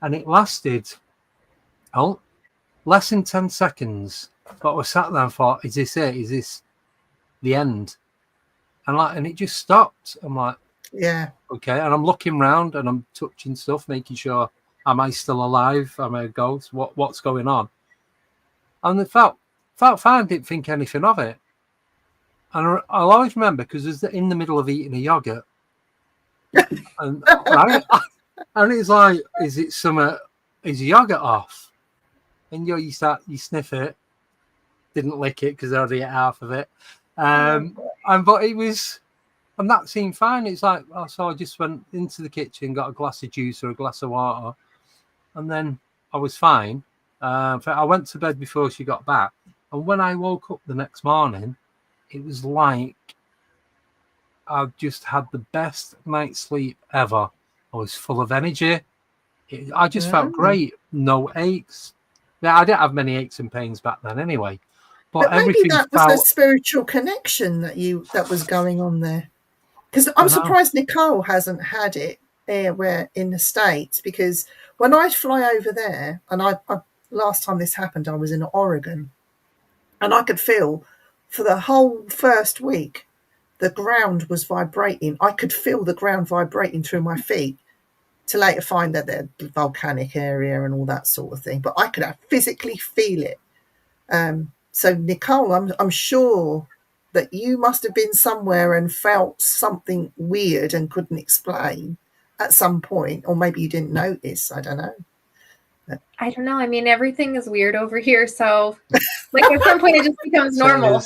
And it lasted less than 10 seconds. But I sat there and thought, is this it? Is this the end? And it just stopped. I'm like, yeah, okay. And I'm looking around and I'm touching stuff, making sure, am I still alive? Am I a ghost? What's going on? And it felt fine. Didn't think anything of it. And I'll always remember because it was in the middle of eating a yogurt, and and it's like, is yogurt off? And you sniff it. Didn't lick it because I already ate half of it. But it was. And that seemed fine. It's like, so I just went into the kitchen, got a glass of juice or a glass of water, and then I was fine. I went to bed before she got back. And when I woke up the next morning, it was like I just had the best night's sleep ever. I was full of energy. I just felt great. No aches. Yeah, I didn't have many aches and pains back then anyway. But maybe that was the spiritual connection that was going on there. Because I'm surprised Nicole hasn't had it where in the States, because when I fly over there, and I last time this happened, I was in Oregon, and I could feel for the whole first week the ground was vibrating. I could feel the ground vibrating through my feet, to later find that they're volcanic area and all that sort of thing. But I could physically feel it. So Nicole, I'm sure that you must have been somewhere and felt something weird and couldn't explain at some point, or maybe you didn't notice. I don't know. I don't know. I mean, everything is weird over here, so like at some point it just becomes normal.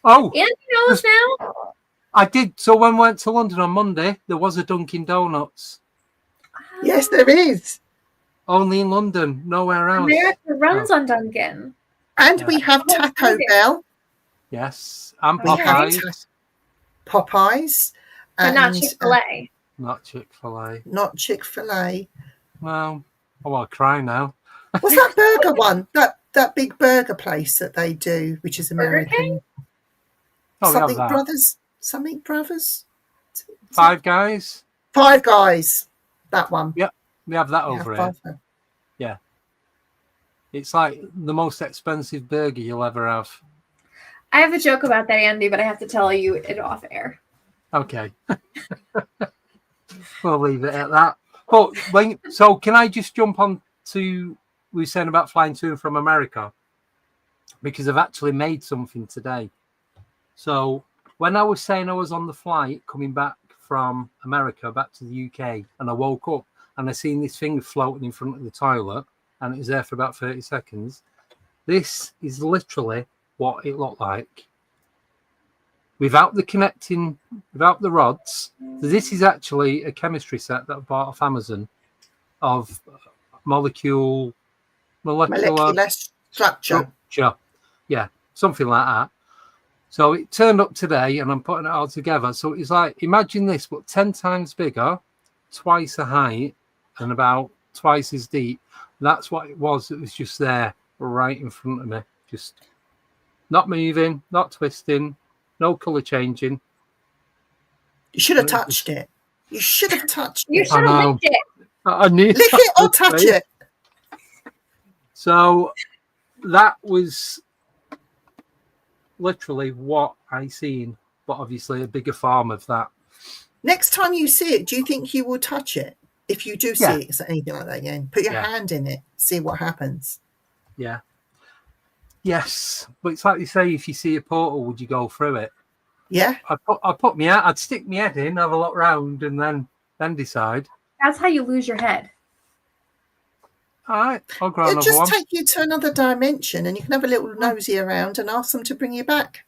Andy knows now. I did. So when we went to London on Monday, there was a Dunkin' Donuts. Yes, there is. Only in London, nowhere else. America runs on Dunkin'. And we have Taco Bell. Yes, and Popeyes. Popeyes. But not Chick-fil-A. Not Chick-fil-A. Not Chick-fil-A. Well, I want to cry now. What's that burger one? That big burger place that they do, which is American. Something Brothers. Five Guys. Five Guys. That one. Yep, we have that over here. Yeah. It's like the most expensive burger you'll ever have. I have a joke about that, Andy, but I have to tell you it off air. Okay. We'll leave it at that. But so can I just jump on to we were saying about flying to and from America? Because I've actually made something today. So when I was saying I was on the flight coming back from America back to the UK, and I woke up and I seen this thing floating in front of the toilet, and it was there for about 30 seconds. This is literally what it looked like. without the connecting, without the rods. So this is actually a chemistry set that I bought off Amazon of molecular structure. Yeah, something like that. So it turned up today, and I'm putting it all together. So it's like, imagine this, but 10 times bigger, twice the height, and about twice as deep. That's what it was. It was just there, right in front of me, just not moving, not twisting, no color changing. You should have touched it. You should have touched it. You should have licked it. I need lick it or touch it. So that was literally what I seen, but obviously a bigger form of that. Next time you see it, do you think you will touch it? If you do see it, anything like that again, put your hand in it, see what happens. Yeah. Yes, but it's like you say, if you see a portal, would you go through it? Yeah. I'd stick my head in, have a look round, and then decide. That's how you lose your head. All right, I'll grow another just one. take you to another dimension, and you can have a little nosy around and ask them to bring you back.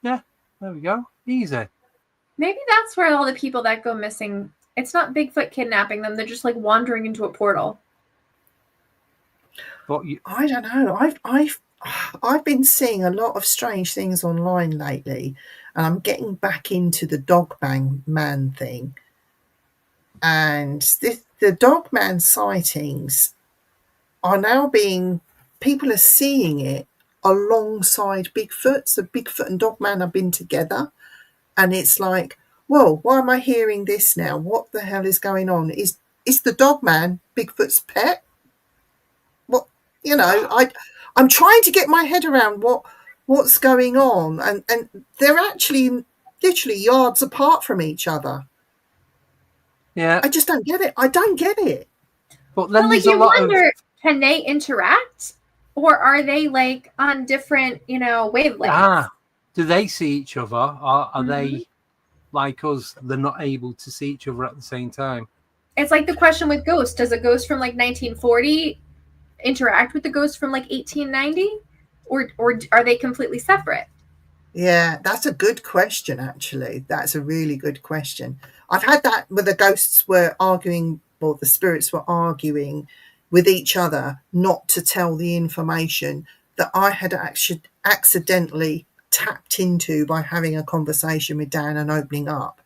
Yeah, there we go. Easy. Maybe that's where all the people that go missing, it's not Bigfoot kidnapping them. They're just like wandering into a portal. But I don't know. I've been seeing a lot of strange things online lately, and I'm getting back into the dog man thing. And the dog man sightings are now people are seeing it alongside Bigfoot. So Bigfoot and dog man have been together, and it's like, whoa, why am I hearing this now? What the hell is going on? Is the dog man Bigfoot's pet? What, I'm trying to get my head around what's going on, and they're actually literally yards apart from each other. Yeah, I just don't get it. I don't get it. But then there's you wonder, can they interact, or are they like on different, wavelengths? Do they see each other, or are they like us? They're not able to see each other at the same time. It's like the question with ghosts. Does a ghost from like 1940 interact with the ghost from like 1890, or are they completely separate? Yeah, that's a good question, actually. That's a really good question. I've had that where the ghosts were arguing, or the spirits were arguing with each other not to tell the information that I had actually accidentally tapped into by having a conversation with Dan and opening up.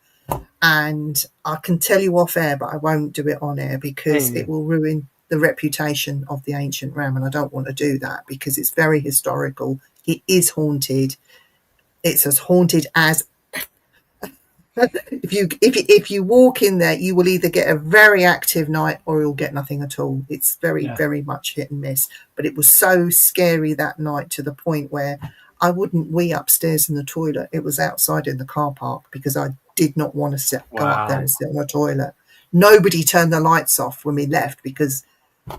And I can tell you off air, but I won't do it on air because it will ruin the reputation of the ancient realm, and I don't want to do that because it's very historical. It is haunted. It's as haunted as if you walk in there, you will either get a very active night or you'll get nothing at all. It's very, very much hit and miss. But it was so scary that night to the point where I wouldn't wee upstairs in the toilet. It was outside in the car park because I did not want to go up there and sit on the toilet. Nobody turned the lights off when we left because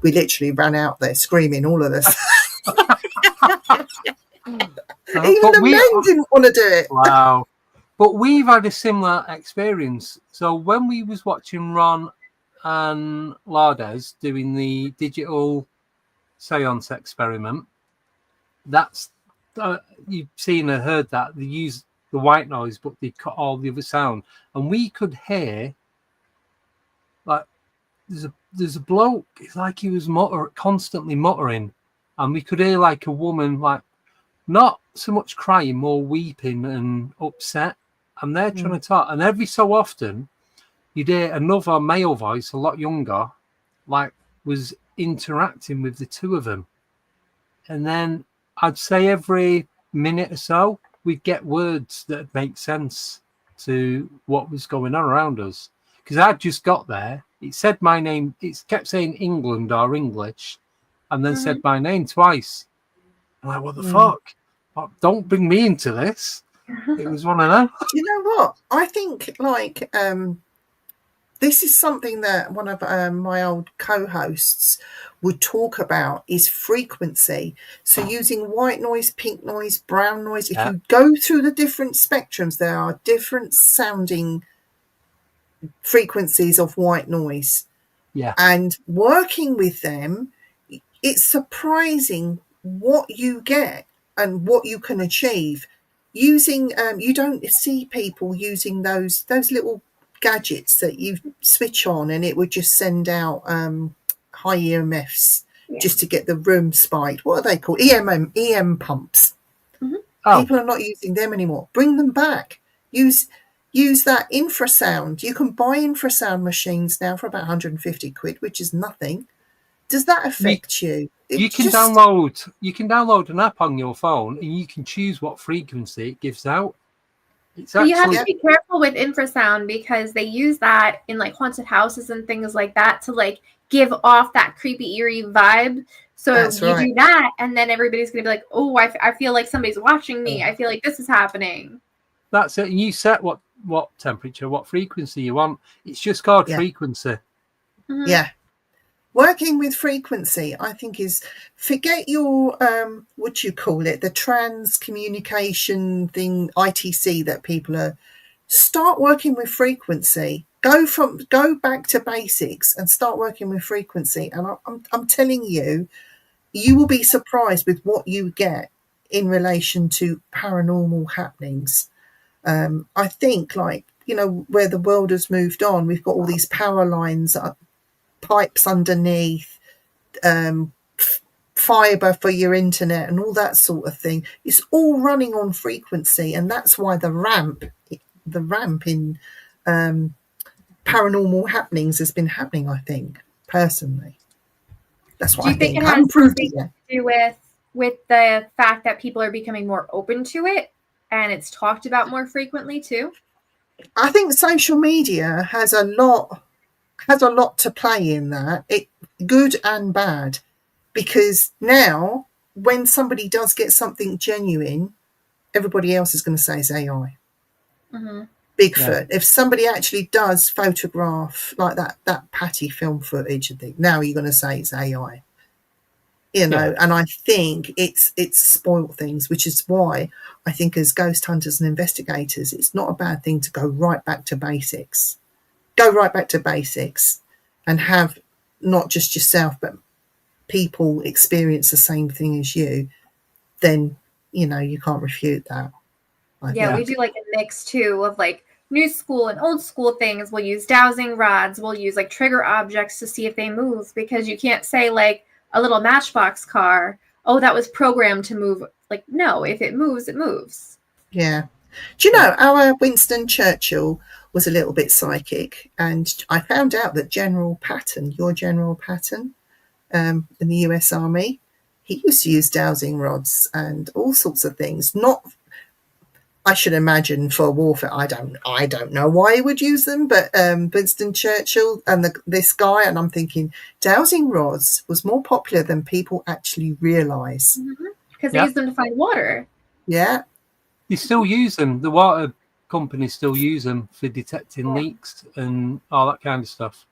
we literally ran out there screaming, all of us. Even the men didn't want to do it. Wow. But we've had a similar experience. So when we was watching Ron and Lardes doing the digital seance experiment, that's you've seen and heard that they use the white noise, but they cut all the other sound, and we could hear like there's a bloke. It's like he was constantly muttering, and we could hear like a woman, like not so much crying, more weeping and upset. And they're trying to talk, and every so often you'd hear another male voice, a lot younger, like was interacting with the two of them. And then I'd say every minute or so we'd get words that make sense to what was going on around us. Because I'd just got there, it said my name, it kept saying England or English, and then said my name twice. I'm like, what the fuck? Don't bring me into this. It was one of them. You know what? I think like this is something that one of my old co-hosts would talk about is frequency. So using white noise, pink noise, brown noise. If you go through the different spectrums, there are different sounding frequencies of white noise. Yeah. And working with them, it's surprising what you get and what you can achieve using you don't see people using those little gadgets that you switch on and it would just send out high EMFs just to get the room spiked. What are they called? EM pumps. People are not using them anymore. Bring them back. Use that infrasound. You can buy infrasound machines now for about 150 quid, which is nothing. Does that affect you? You can download an app on your phone and you can choose what frequency it gives out. But you have to be careful with infrasound because they use that in like haunted houses and things like that to like give off that creepy, eerie vibe. So do that, and then everybody's going to be like, oh, I feel like somebody's watching me. I feel like this is happening. That's it. And you set what temperature, what frequency you want. It's just called frequency. Yeah. Working with frequency, I think, is forget your, what you call it, the trans communication thing, ITC that people are. Start working with frequency. Go back to basics and start working with frequency. And I'm telling you, you will be surprised with what you get in relation to paranormal happenings. I think, like, you know, where the world has moved on, we've got all these power lines, pipes underneath, fiber for your internet and all that sort of thing. It's all running on frequency, and that's why the ramp in paranormal happenings has been happening, I think, personally. That's what I think. It has something to do with the fact that people are becoming more open to it and it's talked about more frequently too? I think social media has a lot to play in that, good and bad, because now when somebody does get something genuine, everybody else is going to say it's AI. Bigfoot. If somebody actually does photograph like that Patty film footage, I think now you're going to say it's AI. You know, and I think it's spoiled things, which is why I think as ghost hunters and investigators, it's not a bad thing to go right back to basics. Go right back to basics and have not just yourself, but people experience the same thing as you. Then, you know, you can't refute that. We do like a mix too of like new school and old school things. We'll use dowsing rods. We'll use like trigger objects to see if they move, because you can't say like a little Matchbox car, oh, that was programmed to move. Like, no, if it moves, it moves. Yeah. Do you know, our Winston Churchill was a little bit psychic, and I found out that General Patton, your General Patton, in the US Army, he used to use dowsing rods and all sorts of things. Not, I should imagine, for warfare. I don't know why he would use them, but Winston Churchill and this guy, and I'm thinking dowsing rods was more popular than people actually realise. Because they use them to find water. Yeah. You still use them. The water companies still use them for detecting leaks and all that kind of stuff.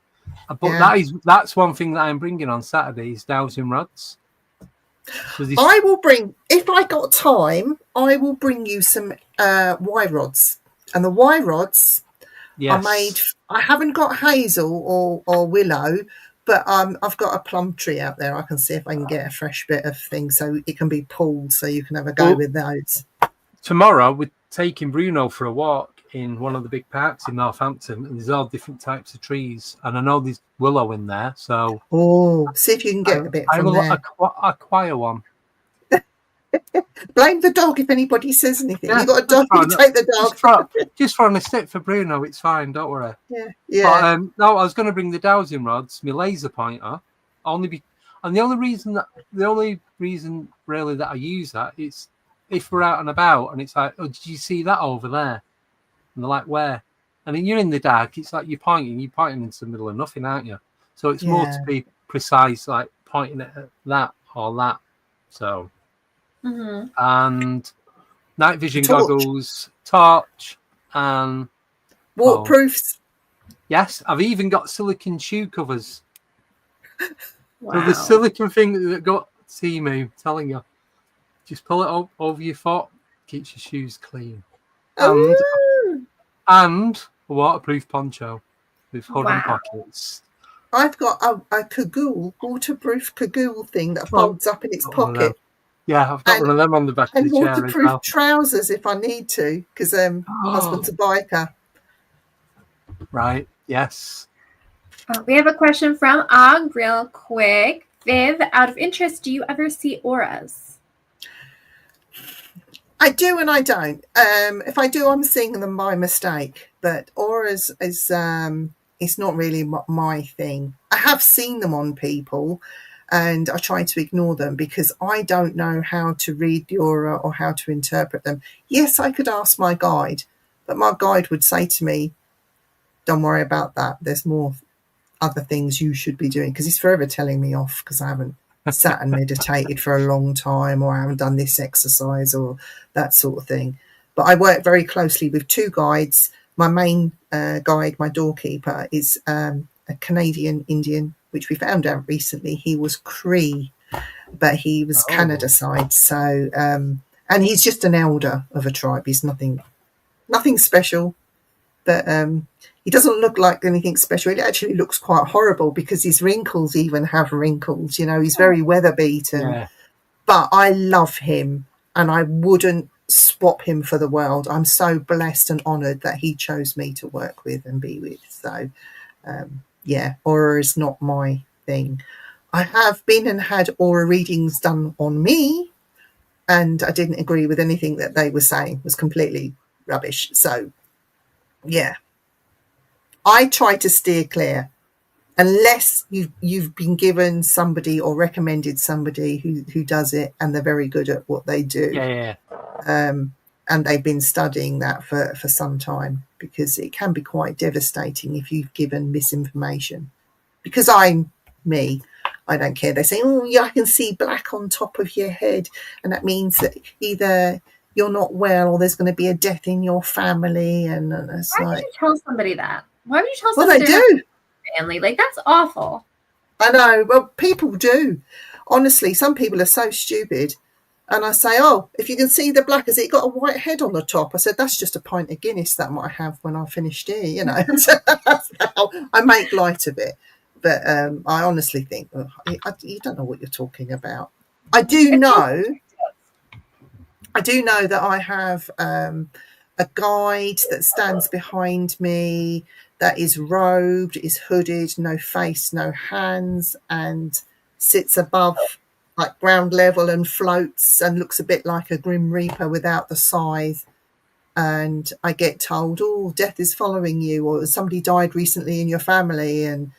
But that's one thing that I'm bringing on Saturday is dowsing rods. I will bring, if I got time, I will bring you some Y rods. And the Y rods are made, I haven't got hazel or willow, but I've got a plum tree out there. I can see if I can get a fresh bit of thing so it can be pulled, so you can have a go with those. Tomorrow we're taking Bruno for a walk in one of the big parks in Northampton, and there's all different types of trees, and I know there's willow in there, so see if you can get a bit from there. I acquire one. Blame the dog if anybody says anything. You got a dog, you take the dog. Just for a stick for Bruno, it's fine, don't worry. Yeah. But, no, I was going to bring the dowsing rods, my laser pointer, and the only reason really that I use that is if we're out and about and it's like, oh, did you see that over there? And they're like, where? And then you're in the dark. It's like you're pointing into the middle of nothing, aren't you? So it's more to be precise, like pointing at that or that. So, and night vision goggles, torch, and waterproofs. Yes, I've even got silicone shoe covers. Wow. So the silicone thing that got Timu telling you, just pull it up over your foot, keeps your shoes clean. And a waterproof poncho with hood and pockets. I've got a cagoule, waterproof cagoule thing that folds up in its pocket. Yeah, I've got one of them on the back of And the chair as waterproof well. trousers if I need to, because my husband's a biker. Right, yes. We have a question from Og real quick. Viv, out of interest, do you ever see auras? I do and I don't. If I do, I'm seeing them by mistake. But auras is it's not really my thing. I have seen them on people, and I try to ignore them because I don't know how to read the aura or how to interpret them. Yes, I could ask my guide, but my guide would say to me, "Don't worry about that. There's more other things you should be doing," because he's forever telling me off because I haven't sat and meditated for a long time, or I haven't done this exercise or that sort of thing. But I work very closely with two guides. My main guide, my doorkeeper, is a Canadian Indian, which we found out recently. He was Cree, but he was Canada side. So, and he's just an elder of a tribe. He's nothing special, but he doesn't look like anything special. It actually looks quite horrible because his wrinkles even have wrinkles. You know, he's very weather beaten. Yeah. But I love him, and I wouldn't swap him for the world. I'm so blessed and honoured that he chose me to work with and be with. So, yeah, aura is not my thing. I have been and had aura readings done on me, and I didn't agree with anything that they were saying. It was completely rubbish. So, yeah. I try to steer clear unless you've been given somebody or recommended somebody who does it and they're very good at what they do. Yeah. And they've been studying that for some time, because it can be quite devastating if you've given misinformation. Because I'm me, I don't care. They say, "Oh, yeah, I can see black on top of your head," and that means that either you're not well or there's going to be a death in your family. And it's Why would you tell somebody that? Why would you tell somebody? Well, they do. Family, like, that's awful. I know. Well, people do. Honestly, some people are so stupid. And I say, "Oh, if you can see the black, has it got a white head on the top?" I said, "That's just a pint of Guinness that I might have when I finished here," you know. So that's how I make light of it. But I honestly think, you don't know what you're talking about. I do know that I have a guide that stands behind me, that is robed, is hooded, no face, no hands, and sits above like ground level and floats and looks a bit like a Grim Reaper without the scythe. And I get told, "Oh, death is following you," or "Somebody died recently in your family," and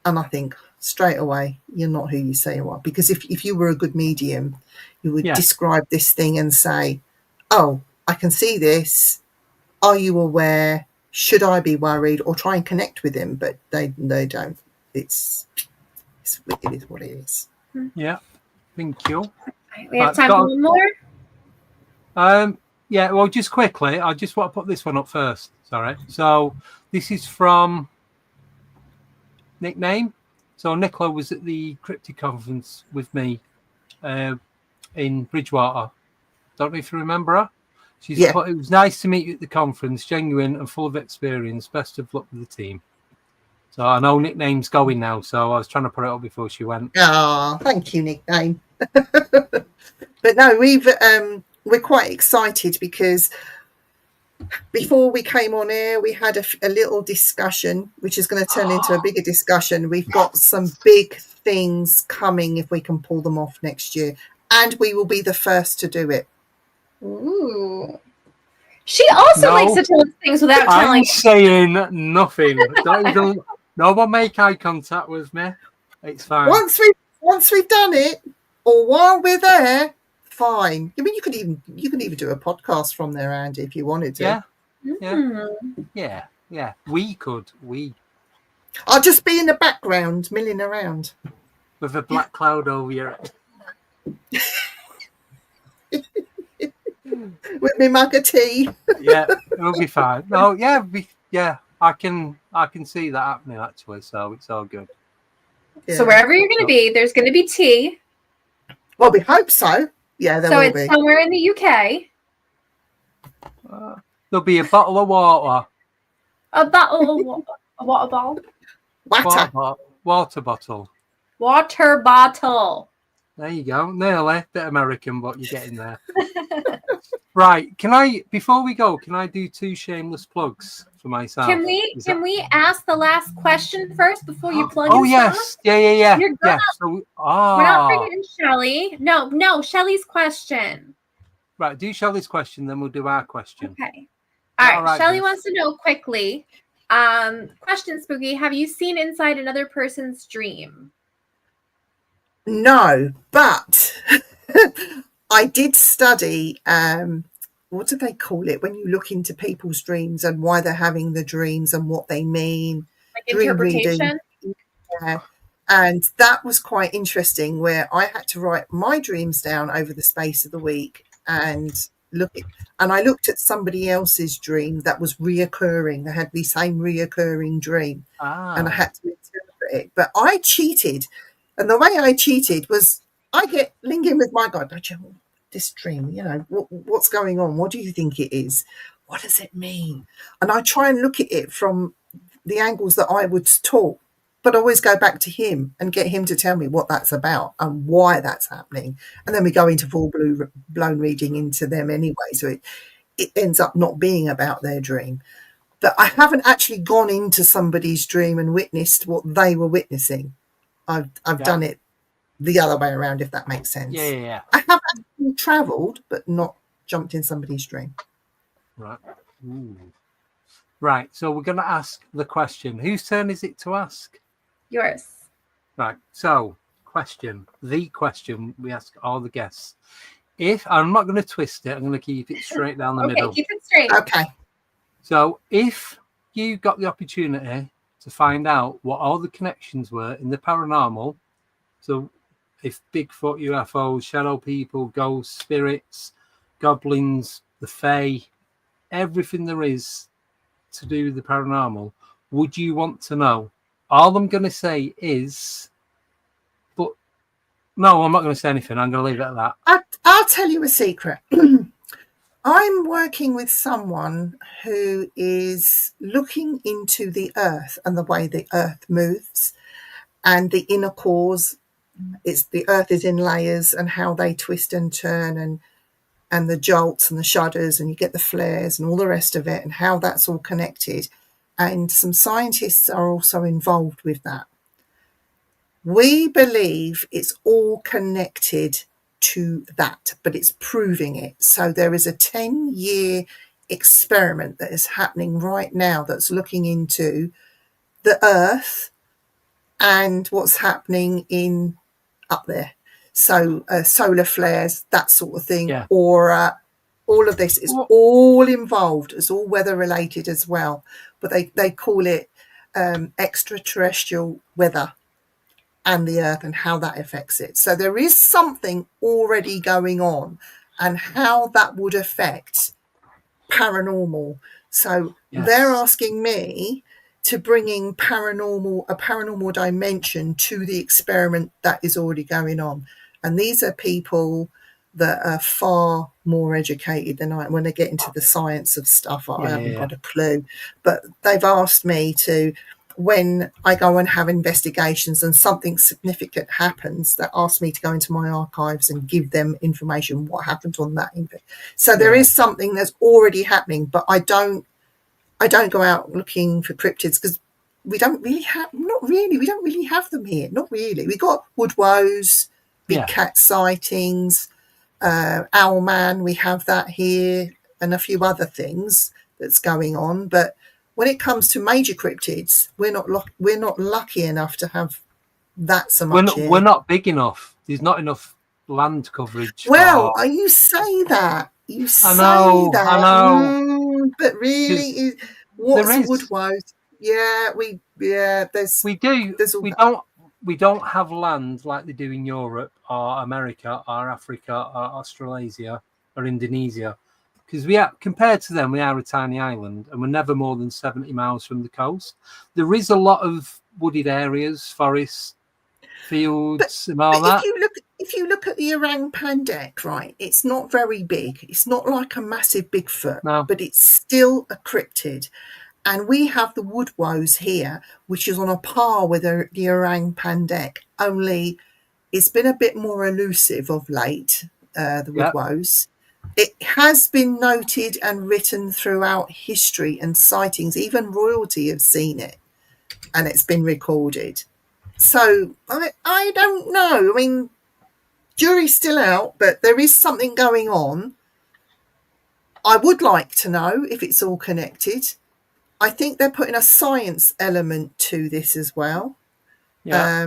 I think straight away, you're not who you say you are. Because if you were a good medium, you would describe this thing and say, "Oh, I can see this. Are you aware? Should I be worried?" Or try and connect with him. But they don't. It is what it is. Yeah, thank you. We have time for one more. Yeah, well, just quickly, I just want to put this one up first. Sorry. So this is from Nickname. So Nicola was at the Cryptid Conference with me in Bridgewater. Don't know if you remember her. She's put, "It was nice to meet you at the conference, genuine and full of experience. Best of luck with the team." So I know Nickname's going now, so I was trying to put it up before she went. Oh, thank you, Nickname. But no, we're quite excited because before we came on air, we had a little discussion, which is going to turn into a bigger discussion. We've got some big things coming if we can pull them off next year, and we will be the first to do it. Ooh. She also likes to tell us things without telling. I'm saying nothing. No one make eye contact with me. It's fine. Once we've done it, or while we're there, fine. I mean, you can even do a podcast from there, Andy, if you wanted to. Yeah. We could. I'll just be in the background, milling around with a black cloud over your head. With my mug of tea. Yeah, it'll be fine. No, I can see that happening actually, so it's all good. Yeah. So wherever you're going to be, there's going to be tea. Well, we hope so. Yeah, there will be. So it's somewhere in the UK. There'll be a bottle of water. A bottle of water. A water bottle? Water bottle. Water bottle. There you go. Nearly. Bit American, but you're getting there. Right. Before we go, can I do 2 shameless plugs for myself? Can we ask the last question first before you plug? Oh, yes. Yeah. You're yeah. So, we're not forgetting Shelly. No, Shelly's question. Right. Do Shelly's question, then we'll do our question. Okay. All right. Shelly wants to know quickly. Question, Spooky. Have you seen inside another person's dream? No, but I did study, what do they call it, when you look into people's dreams and why they're having the dreams and what they mean. Like interpretation? Yeah. And that was quite interesting, where I had to write my dreams down over the space of the week and I looked at somebody else's dream that was reoccurring. They had the same reoccurring dream, and I had to interpret it. But I cheated. And the way I cheated was I get linking with my God. This dream, what's going on? What do you think it is? What does it mean? And I try and look at it from the angles that I would talk, but I always go back to him and get him to tell me what that's about and why that's happening. And then we go into full blown reading into them anyway. So it ends up not being about their dream. But I haven't actually gone into somebody's dream and witnessed what they were witnessing. I've done it the other way around, if that makes sense. Yeah. I have actually travelled, but not jumped in somebody's dream. Right. Ooh. Right. So we're going to ask the question. Whose turn is it to ask? Yours. Right. So, the question we ask all the guests. I'm not going to twist it, I'm going to keep it straight down the middle. Okay, keep it straight. Okay. So, if you got the opportunity to find out what all the connections were in the paranormal, so if Bigfoot, UFOs, shadow people, ghosts, spirits, goblins, the fae, everything there is to do with the paranormal, would you want to know? All I'm going to say is, but no, I'm not going to say anything. I'm going to leave it at that. I'll tell you a secret. I'm working with someone who is looking into the earth and the way the earth moves and the inner cores. The earth is in layers and how they twist and turn and the jolts and the shudders, and you get the flares and all the rest of it, and how that's all connected. And some scientists are also involved with that. We believe it's all connected to that, but it's proving it. So there is a 10-year experiment that is happening right now that's looking into the earth and what's happening in up there. So solar flares, that sort of thing, or all of this is all involved. It's all weather related as well, but they call it extraterrestrial weather and the earth and how that affects it. So there is something already going on and how that would affect paranormal. So they're asking me to bring in a paranormal dimension to the experiment that is already going on. And these are people that are far more educated than I am. When they get into the science of stuff, I haven't got a clue. But they've asked me to, when I go and have investigations and something significant happens, that ask me to go into my archives and give them information, what happened on that. So there is something that's already happening, but I don't go out looking for cryptids because we don't really have them here. Not really. We got woodwows, big cat sightings, Owlman, we have that here, and a few other things that's going on. But when it comes to major cryptids, we're not lucky enough to have that so much. We're not big enough. There's not enough land coverage. Well, you say that. I know. But really, what's a woodwows? We don't have land like they do in Europe or America or Africa or Australasia or Indonesia, because compared to them, we are a tiny island and we're never more than 70 miles from the coast. There is a lot of wooded areas, forests, fields, and all that. If you look at the Orang Pandek, right, it's not very big. It's not like a massive Bigfoot, but it's still a cryptid. And we have the woodwows here, which is on a par with the Orang Pandek, only it's been a bit more elusive of late, the Yep. Woodwoes. It has been noted and written throughout history and sightings. Even royalty have seen it, and it's been recorded. So I don't know. I mean, jury's still out, but there is something going on. I would like to know if it's all connected. I think they're putting a science element to this as well. Yeah.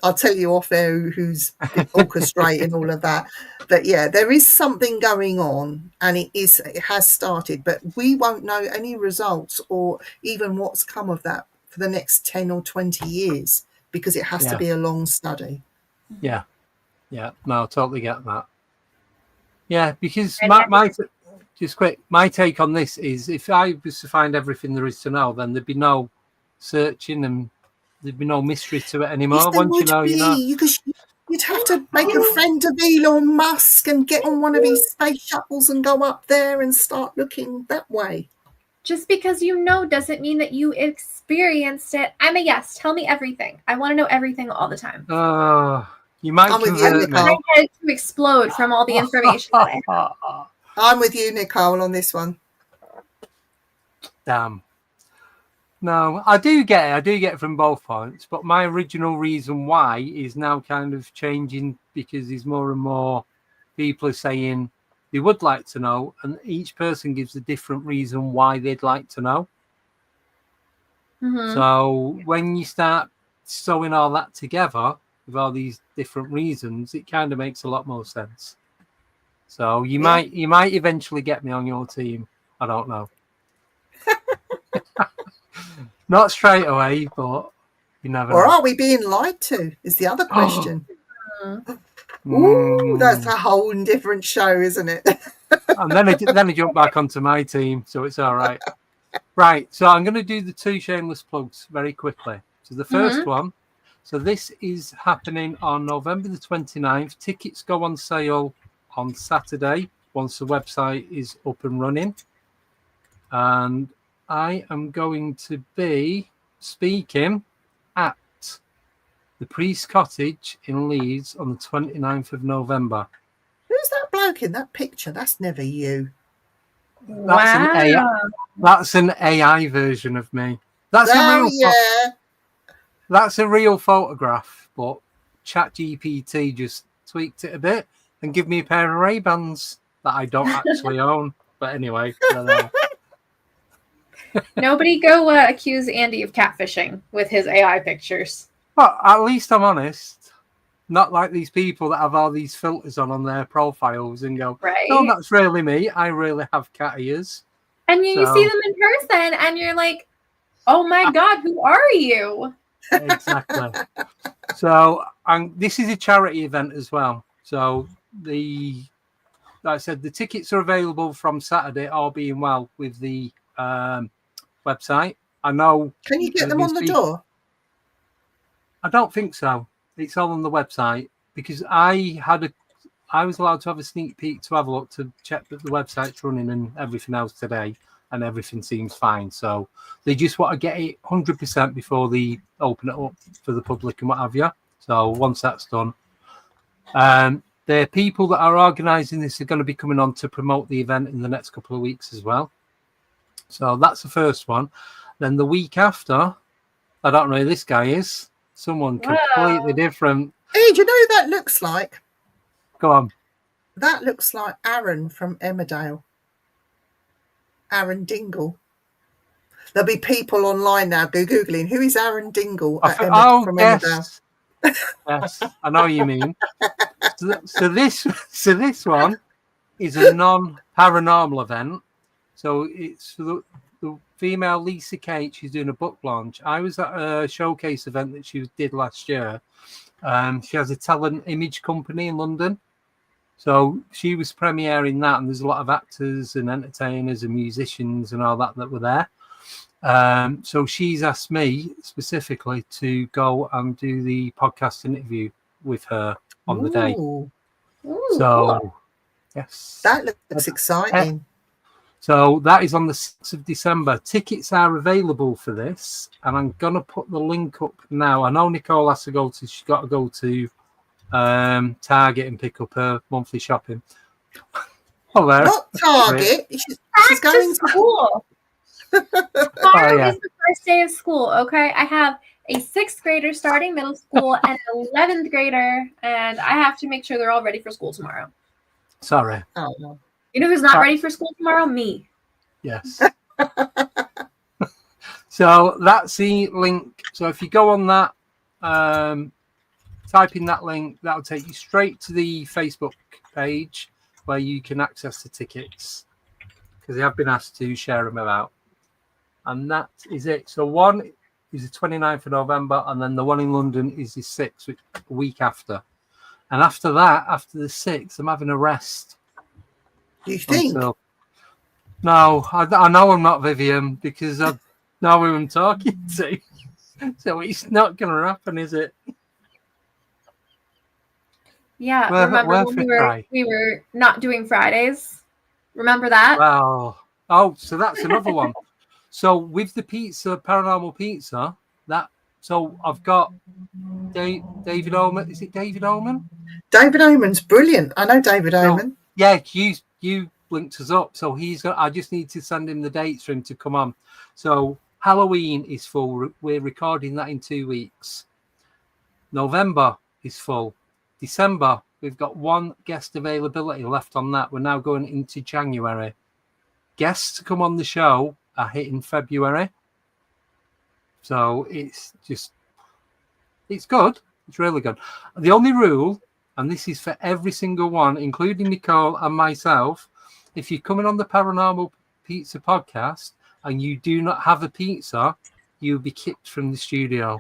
I'll tell you off air who's orchestrating all of that. But yeah, there is something going on, and it has started, but we won't know any results or even what's come of that for the next 10 or 20 years, because it has to be a long study. Yeah. Yeah. No, I totally get that. Yeah, because my take on this is, if I was to find everything there is to know, then there'd be no searching and there'd be no mystery to it anymore. Yes, there Once would you know, be, you know. because you'd have to make a friend of Elon Musk and get on one of his space shuttles and go up there and start looking that way. Just because you know doesn't mean that you experienced it. I'm a yes. Tell me everything. I want to know everything all the time. You might I'm with you, convert me. My head to explode from all the information that I have. I'm with you, Nicole, on this one. Damn. No, I do get it. I do get it from both points, but my original reason why is now kind of changing, because there's more and more people are saying they would like to know, and each person gives a different reason why they'd like to know. Mm-hmm. So when you start sewing all that together with all these different reasons, it kind of makes a lot more sense. So you might eventually get me on your team. I don't know. Not straight away, but you never know. Or are we being lied to, is the other question. Ooh, that's a whole different show, isn't it? And then I jump back onto my team, so it's all right. Right, so I'm going to do the two shameless plugs very quickly. So the first one, so this is happening on November the 29th. Tickets go on sale on Saturday once the website is up and running. And I am going to be speaking at the Priest Cottage in Leeds on the 29th of November. Who's that bloke in that picture? That's never you. That's an AI version of me. That's a real photograph, but ChatGPT just tweaked it a bit and give me a pair of Ray-Bans that I don't actually own. But anyway, Nobody go accuse Andy of catfishing with his AI pictures. Well, at least I'm honest. Not like these people that have all these filters on their profiles and go, right? No, that's really me. I really have cat ears. And you see them in person and you're like, oh my God, who are you? Exactly. So this is a charity event as well. So like I said, the tickets are available from Saturday, all being well, with the website. I know. Can you get them on the door? I don't think so. It's all on the website, because I was allowed to have a sneak peek to have a look to check that the website's running and everything else today, and everything seems fine. So they just want to get it 100% before they open it up for the public and what have you. So once that's done, the people that are organising this are going to be coming on to promote the event in the next couple of weeks as well. So that's the first one. Then the week after, I don't know who this guy is. Someone completely different. Hey, do you know who that looks like? Go on. That looks like Aaron from Emmerdale. Aaron Dingle. There'll be people online now Googling, who is Aaron Dingle from Emmerdale? Yes, I know what you mean. So this one is a non-paranormal event. So it's the female Lisa Kate. She's doing a book launch. I was at a showcase event that she did last year. She has a talent image company in London. So she was premiering that, and there's a lot of actors and entertainers and musicians and all that were there. So she's asked me specifically to go and do the podcast interview with her on the day. Ooh, so, cool. yes. That looks exciting. So that is on the 6th of December. Tickets are available for this, and I'm going to put the link up now. I know Nicole has to go to, she's got to go to Target and pick up her monthly shopping. Hello. Not Target. She's going to school. Tomorrow is the first day of school, okay? I have a 6th grader starting middle school and an 11th grader, and I have to make sure they're all ready for school tomorrow. Sorry. Oh, no. You know who's not ready for school tomorrow? Me. Yes. So that's the link. So if you go on that, type in that link, that'll take you straight to the Facebook page where you can access the tickets, because they have been asked to share them about. And that is it. So one is the 29th of November, and then the one in London is the 6th, which a week after. And after that, after the 6th, I'm having a rest. You think? No, I know I'm not Vivien, because I know who I'm talking to. So it's not going to happen, is it? Yeah, remember when we were not doing Fridays? Remember that? Well, so that's another one. So with the pizza, paranormal pizza, so I've got David Oman. Is it David Oman? David Oman's brilliant. I know David Oman. Yeah, you linked us up. So I just need to send him the dates for him to come on. So Halloween is full. We're recording that in 2 weeks. November is full. December, we've got one guest availability left on that. We're now going into January. Guests to come on the show are hitting February. So it's good. It's really good. The only rule, and this is for every single one, including Nicole and myself, if you're coming on the Paranormal Pizza podcast and you do not have a pizza, you'll be kicked from the studio.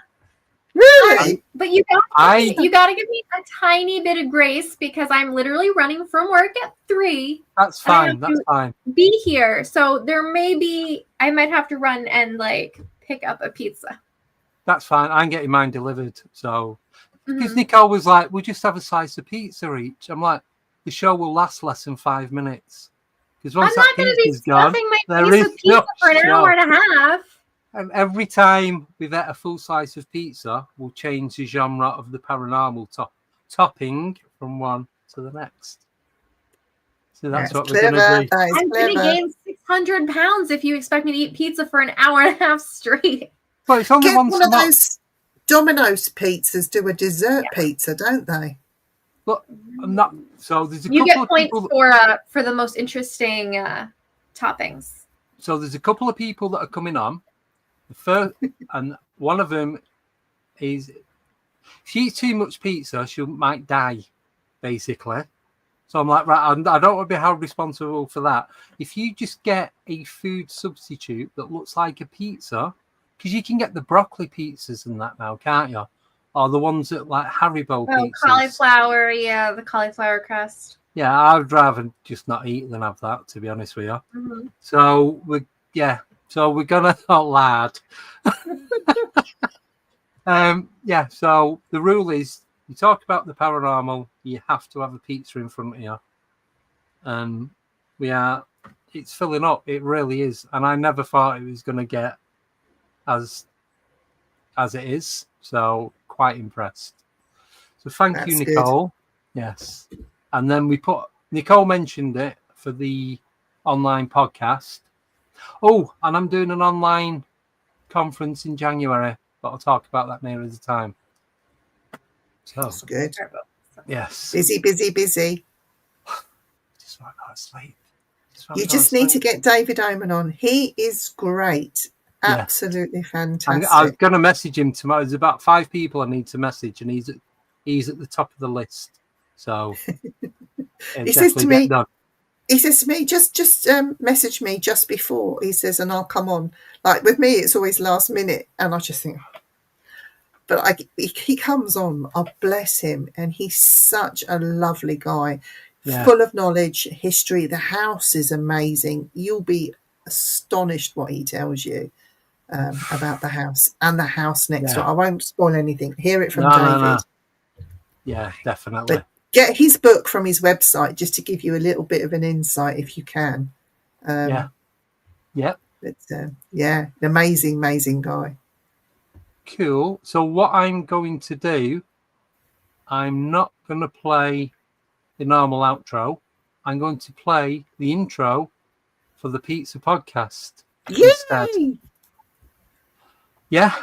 Really? But you gotta give me a tiny bit of grace, because I'm literally running from work at 3. That's fine. That's fine. Be here, so I might have to run and pick up a pizza. That's fine. I'm getting mine delivered. So because Nicole was like, "We'll just have a slice of pizza each." I'm like, the show will last less than 5 minutes, because once I'm not going to be stuffing my piece of pizza for an hour and a half. And every time we've had a full slice of pizza, we'll change the genre of the paranormal topping from one to the next. So that's what we're going to do. I'm going to gain 600 pounds if you expect me to eat pizza for an hour and a half straight. Well, it's only Get one of those Domino's pizzas, do a dessert pizza, don't they? But I'm not. So there's a you couple get of points for the most interesting toppings. So there's a couple of people that are coming on. The first, and one of them is, if she eats too much pizza, she might die, basically. So I'm like, right, I don't want to be held responsible for that. If you just get a food substitute that looks like a pizza, because you can get the broccoli pizzas and that now, can't you? Or the ones that like Haribo pizzas. Cauliflower, yeah, the cauliflower crust. Yeah, I'd rather just not eat than have that, to be honest with you. Mm-hmm. So we're gonna lad. So the rule is, you talk about the paranormal, you have to have a pizza in front of you. And it's filling up. It really is. And I never thought it was gonna get as it is. So quite impressed. So thank you, Nicole. Good. Yes. And then Nicole mentioned it for the online podcast. Oh, and I'm doing an online conference in January, but I'll talk about that nearer the time. So that's good. Yes. Busy. Just want to go to sleep. You just need to get David Oman on. He is great. Absolutely fantastic. I was going to message him tomorrow. There's about 5 people I need to message, and he's at the top of the list. So he says to me, just message me just before. He says, and I'll come on. Like with me, it's always last minute, and I just think, but he comes on. Oh, bless him, and he's such a lovely guy, full of knowledge, history. The house is amazing. You'll be astonished what he tells you about the house and the house next door. I won't spoil anything. Hear it from David. No. Yeah, definitely. But get his book from his website just to give you a little bit of an insight if you can. Yeah. But yeah, an amazing guy. Cool. So what I'm going to do, I'm not going to play the normal outro. I'm going to play the intro for the Pizza Podcast instead. Yeah.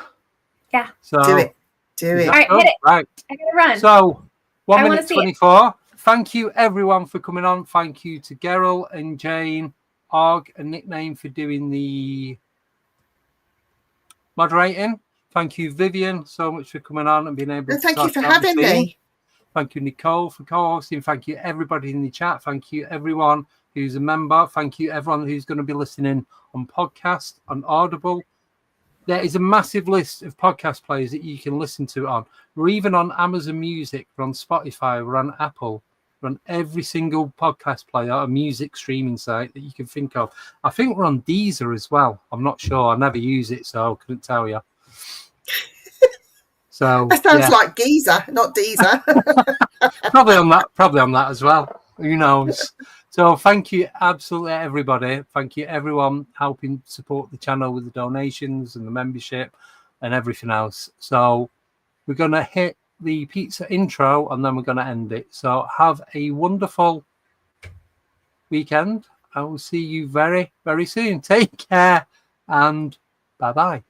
Yeah. So Do it. All right, hit it. Right. I gotta run. So 1 I wanna minute see it. 24. Thank you everyone for coming on. Thank you to Gerald and Jane, Og, a nickname, for doing the moderating. Thank you, Vivien, so much for coming on and being able to Thank you talk for about the having theme. me. Thank you, Nicole, for co-hosting. Thank you, everybody in the chat. Thank you, everyone who's a member. Thank you, everyone who's going to be listening on podcast, on Audible. There is a massive list of podcast players that you can listen to on. We're even on Amazon Music, we're on Spotify, we're on Apple, we're on every single podcast player, a music streaming site that you can think of. I think we're on Deezer as well. I'm not sure. I never use it, so I couldn't tell you. So That sounds like geezer, not Deezer. probably on that as well. Who knows? So thank you, absolutely everybody. Thank you, everyone helping support the channel with the donations and the membership and everything else. So we're going to hit the pizza intro and then we're going to end it. So have a wonderful weekend. I will see you very, very soon. Take care and bye-bye.